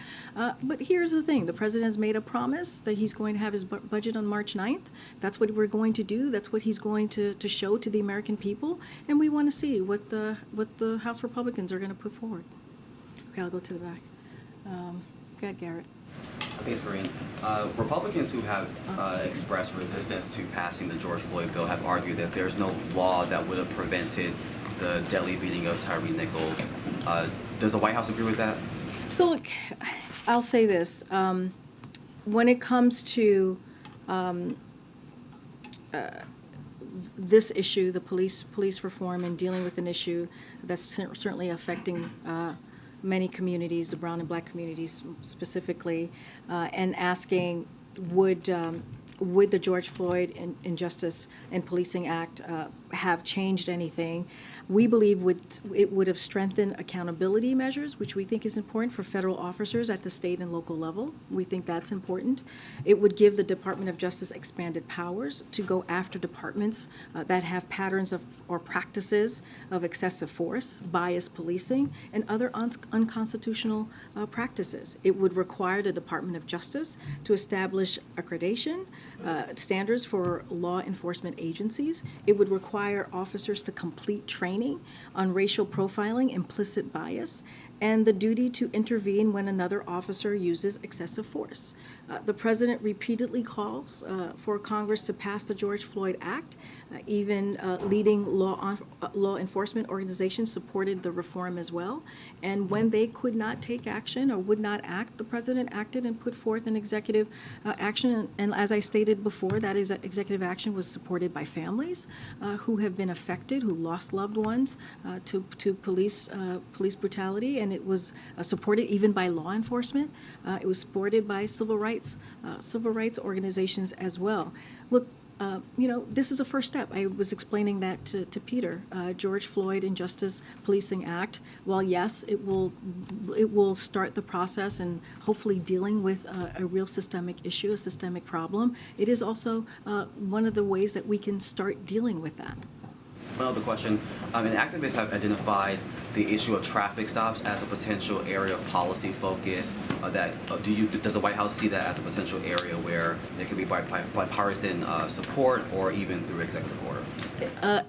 But here's the thing: the president has made a promise that he's going to have his budget on March 9th. That's what we're going to do. That's what he's going to show to the American people, and we want to see what the House Republicans are going to put forward. Okay, I'll go to the back. Go ahead, Garrett. Thanks, Karine. Republicans who have expressed resistance to passing the George Floyd bill have argued that there's no law that would have prevented the deadly beating of Tyre Nichols. Does the White House agree with that? So, look, I'll say this. When it comes to this issue, the police reform, and dealing with an issue that's certainly affecting many communities, the brown and black communities specifically, and asking would the George Floyd Injustice and Policing Act have changed anything? We believe it would have strengthened accountability measures, which we think is important for federal officers at the state and local level. We think that's important. It would give the Department of Justice expanded powers to go after departments that have patterns or practices of excessive force, biased policing, and other unconstitutional practices. It would require the Department of Justice to establish accreditation standards for law enforcement agencies. It would require officers to complete training on racial profiling, implicit bias, and the duty to intervene when another officer uses excessive force. The president repeatedly calls for Congress to pass the George Floyd Act. Even leading law enforcement organizations supported the reform as well. And when they could not take action or would not act, the president acted and put forth an executive action. And as I stated before, that executive action was supported by families who have been affected, who lost loved ones to police brutality, and it was supported even by law enforcement. It was supported by civil rights organizations as well. Look, this is a first step. I was explaining that to Peter. George Floyd Injustice Policing Act, while yes, it will start the process and hopefully dealing with a real systemic issue, a systemic problem, it is also one of the ways that we can start dealing with that. One other question. Activists have identified the issue of traffic stops as a potential area of policy focus? Does the White House see that as a potential area where there could be bipartisan support or even through executive order?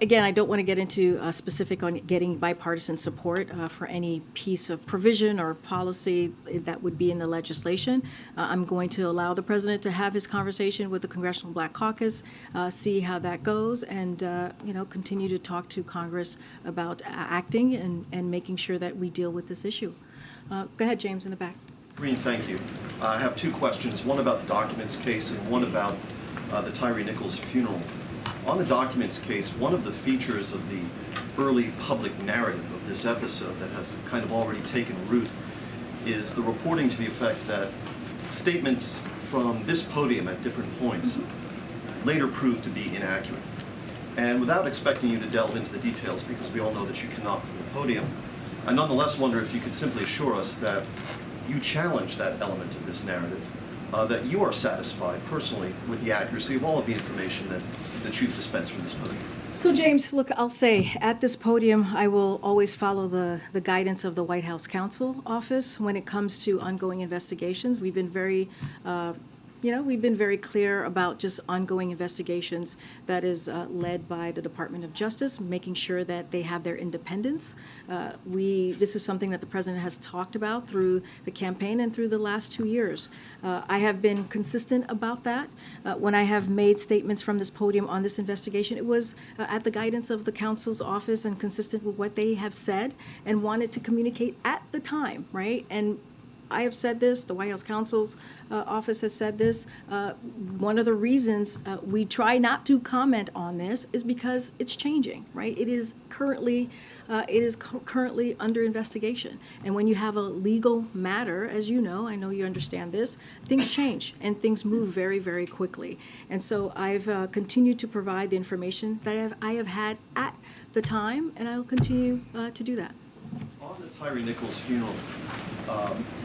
Again, I don't want to get into specific on getting bipartisan support for any piece of provision or policy that would be in the legislation. I'm going to allow the president to have his conversation with the Congressional Black Caucus, see how that goes, and continue to talk to Congress about acting and making sure that we deal with this issue. Go ahead, James, in the back. Karine, thank you. I have two questions, one about the documents case and one about the Tyree Nichols funeral. On the documents case, one of the features of the early public narrative of this episode that has kind of already taken root is the reporting to the effect that statements from this podium at different points later proved to be inaccurate. And without expecting you to delve into the details, because we all know that you cannot from the podium, I nonetheless wonder if you could simply assure us that you challenge that element of this narrative, that you are satisfied personally with the accuracy of all of the information that you've dispensed from this podium. So James, look, I'll say at this podium, I will always follow the guidance of the White House Counsel Office when it comes to ongoing investigations. We've been very clear about just ongoing investigations that is led by the Department of Justice, making sure that they have their independence. This is something that the president has talked about through the campaign and through the last 2 years. I have been consistent about that. When I have made statements from this podium on this investigation, it was at the guidance of the counsel's office and consistent with what they have said and wanted to communicate at the time, right? And I have said this, the White House Counsel's Office has said this. One of the reasons we try not to comment on this is because it's changing, right? It is currently under investigation. And when you have a legal matter, as you know, I know you understand this, things change and things move very, very quickly. And so I've continued to provide the information that I have had at the time, and I will continue to do that. On the Tyree Nichols funeral,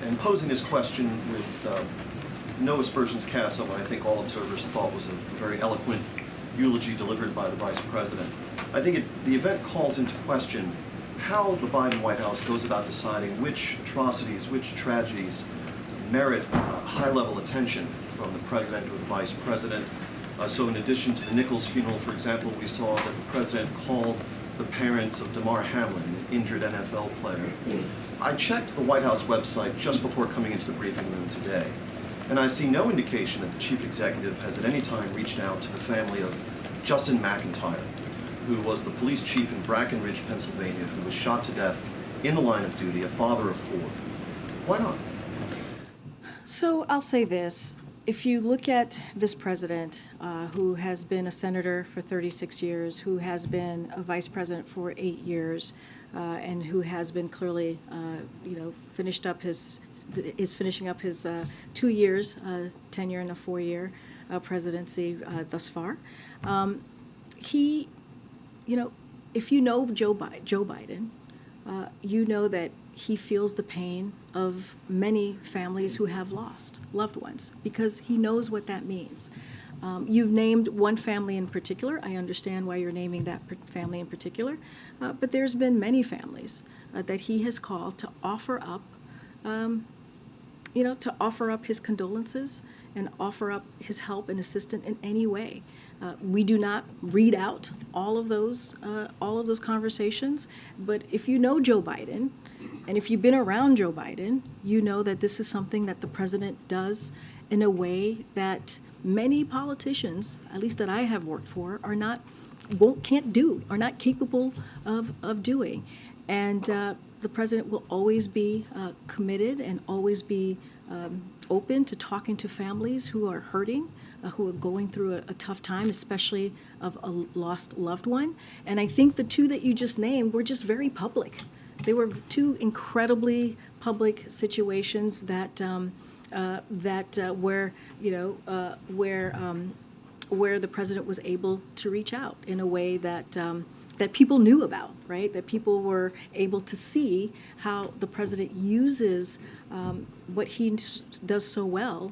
and posing this question with no aspersions cast on what I think all observers thought was a very eloquent eulogy delivered by the Vice President, I think the event calls into question how the Biden White House goes about deciding which atrocities, which tragedies merit high-level attention from the President or the Vice President. So in addition to the Nichols funeral, for example, we saw that the President called the parents of Damar Hamlin, an injured NFL player. I checked the White House website just before coming into the briefing room today, and I see no indication that the chief executive has at any time reached out to the family of Justin McIntyre, who was the police chief in Brackenridge, Pennsylvania, who was shot to death in the line of duty, a father of 4. Why not? So I'll say this. If you look at this president, who has been a senator for 36 years, who has been a vice president for 8 years, and who has been clearly, finishing up his 2 years tenure and a 4-year presidency thus far, if you know Joe Biden, you know that he feels the pain of many families who have lost loved ones because he knows what that means. You've named one family in particular. I understand why you're naming that family in particular, but there's been many families that he has called to offer up, his condolences and offer up his help and assistance in any way. We do not read out all of those conversations, but if you know Joe Biden, and if you've been around Joe Biden, you know that this is something that the president does in a way that many politicians, at least that I have worked for, are not capable of doing. And the president will always be committed and always be open to talking to families who are hurting, who are going through a tough time, especially of a lost loved one. And I think the two that you just named were just very public. They were two incredibly public situations where the president was able to reach out in a way that people knew about, right? That people were able to see how the president uses what he does so well,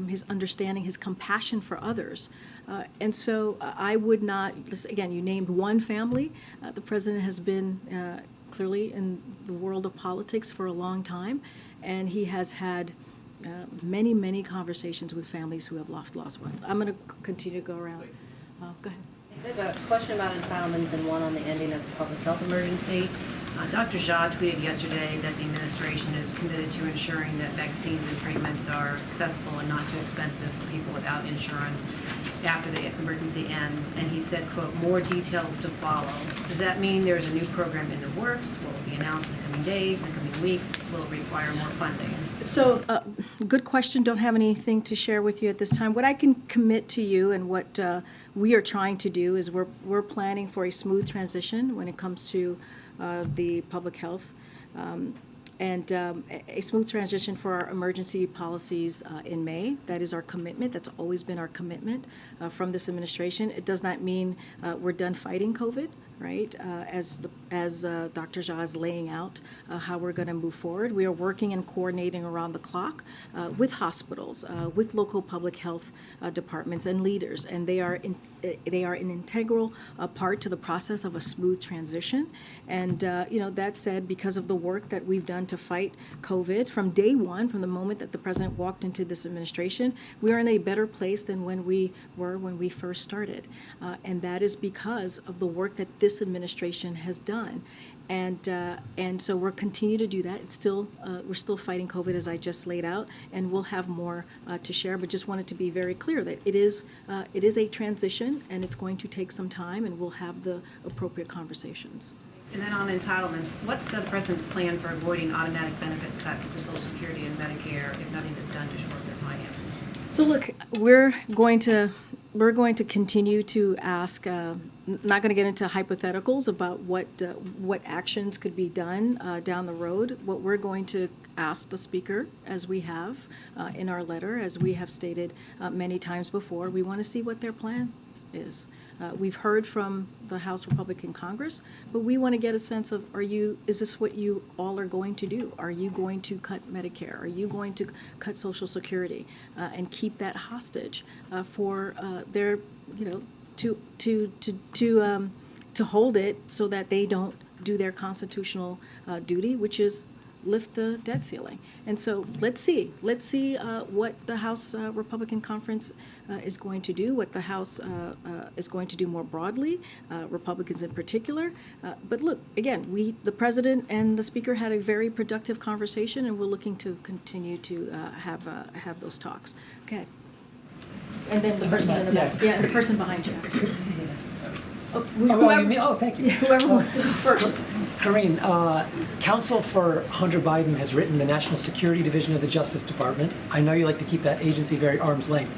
his understanding, his compassion for others. And so I would not, again, you named one family. The president has been clearly in the world of politics for a long time, and he has had many, many conversations with families who have lost ones. I'm going to continue to go around. Go ahead. I have a question about entitlements and one on the ending of the public health emergency. Dr. Jha tweeted yesterday that the administration is committed to ensuring that vaccines and treatments are accessible and not too expensive for people without insurance after the emergency ends. And he said, quote, more details to follow. Does that mean there's a new program in the works? Will it be announced in the coming days, in the coming weeks? Will it require more funding? So, good question. Don't have anything to share with you at this time. What I can commit to you and what we are trying to do is we're planning for a smooth transition when it comes to the public health and a smooth transition for our emergency policies in May. That is our commitment. That's always been our commitment from this administration. It does not mean we're done fighting COVID, right? As Dr. Jha is laying out how we're going to move forward. We are working and coordinating around the clock with hospitals, with local public health departments and leaders, and they are an integral part to the process of a smooth transition. And that said, because of the work that we've done to fight COVID from day one, from the moment that the president walked into this administration, we are in a better place than when we were when we first started, and that is because of the work that this administration has done. And so we'll continue to do that. It's still we're still fighting COVID, as I just laid out, and we'll have more to share. But just wanted to be very clear that it is a transition, and it's going to take some time, and we'll have the appropriate conversations. And then on entitlements, what's the president's plan for avoiding automatic benefit cuts to Social Security and Medicare if nothing is done to shore up their finances? So look, we're going to continue to ask. Not going to get into hypotheticals about what actions could be done down the road. What we're going to ask the Speaker, as we have in our letter, as we have stated many times before, we want to see what their plan is. We've heard from the House Republican Congress, but we want to get a sense of, is this what you all are going to do? Are you going to cut Medicare? Are you going to cut Social Security and keep that hostage for their, to hold it so that they don't do their constitutional duty, which is lift the debt ceiling. And so let's see what the House Republican Conference is going to do, what the House is going to do more broadly, Republicans in particular. But look, again, the President and the Speaker had a very productive conversation, and we're looking to continue to have those talks. Okay. And then the person in the back. Yeah, the person behind you. Thank you. Whoever wants to go first. Karine, counsel for Hunter Biden has written the National Security Division of the Justice Department. I know you like to keep that agency very arm's length,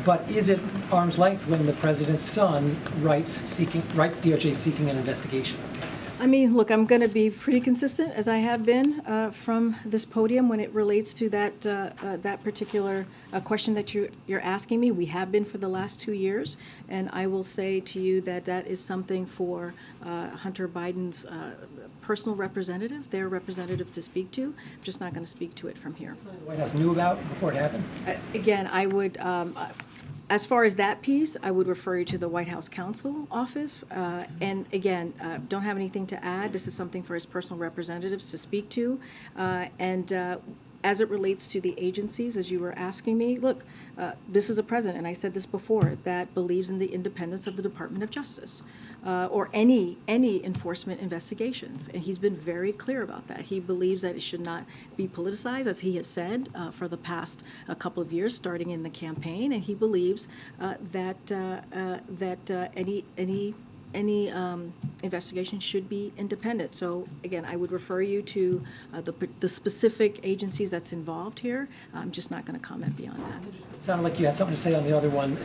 but is it arm's length when the president's son writes DOJ seeking an investigation? I mean, look, I'm going to be pretty consistent, as I have been from this podium when it relates to that particular question that you're asking me. We have been for the last 2 years, and I will say to you that that is something for Hunter Biden's personal representative, their representative, to speak to. I'm just not going to speak to it from here. The White House knew about before it happened? Again, I would. As far as that piece, I would refer you to the White House Counsel Office. And again, don't have anything to add. This is something for his personal representatives to speak to. As it relates to the agencies, as you were asking me, look, this is a president, and I said this before, that believes in the independence of the Department of Justice or any enforcement investigations. And he's been very clear about that. He believes that it should not be politicized, as he has said for the past couple of years, starting in the campaign. And he believes that any investigation should be independent. So again, I would refer you to the specific agencies that's involved here. I'm just not going to comment beyond that. It sounded like you had something to say on the other one.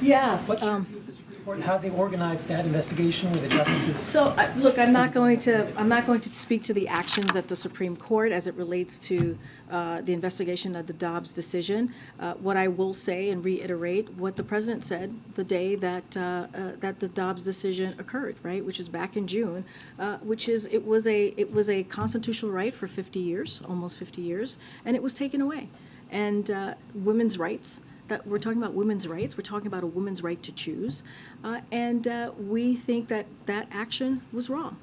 Yes. What's your view of the Supreme Court and how they organized that investigation with the justices? So look, I'm not going to speak to the actions at the Supreme Court as it relates to the investigation of the Dobbs decision. What I will say and reiterate what the president said the day that the Dobbs decision occurred, right, which is back in June, which is it was a constitutional right for 50 years, almost 50 years, and it was taken away. And women's rights. That we're talking about women's rights. We're talking about a woman's right to choose, and we think that that action was wrong.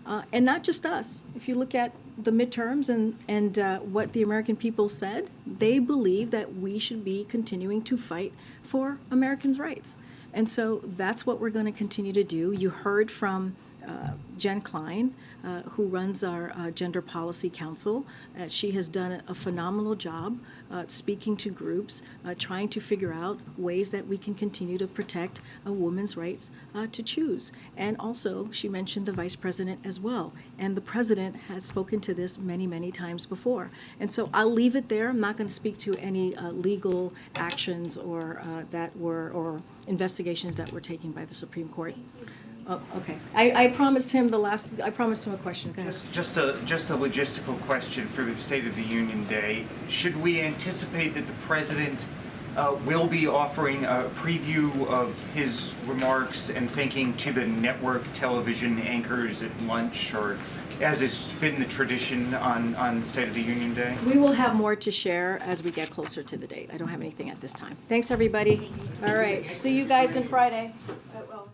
And not just us. If you look at the midterms and what the American people said, they believe that we should be continuing to fight for Americans' rights. And so that's what we're going to continue to do. You heard from Jen Klein, who runs our Gender Policy Council. She has done a phenomenal job speaking to groups, trying to figure out ways that we can continue to protect a woman's rights to choose. And also, she mentioned the Vice President as well. And the President has spoken to this many, many times before. And so I'll leave it there. I'm not going to speak to any legal actions or or investigations that were taken by the Supreme Court. Oh, okay. I promised him I promised him a question. Go ahead. Just a logistical question for the State of the Union Day. Should we anticipate that the President will be offering a preview of his remarks and thinking to the network television anchors at lunch, or as has been the tradition on State of the Union Day? We will have more to share as we get closer to the date. I don't have anything at this time. Thanks, everybody. All right. See you guys on Friday.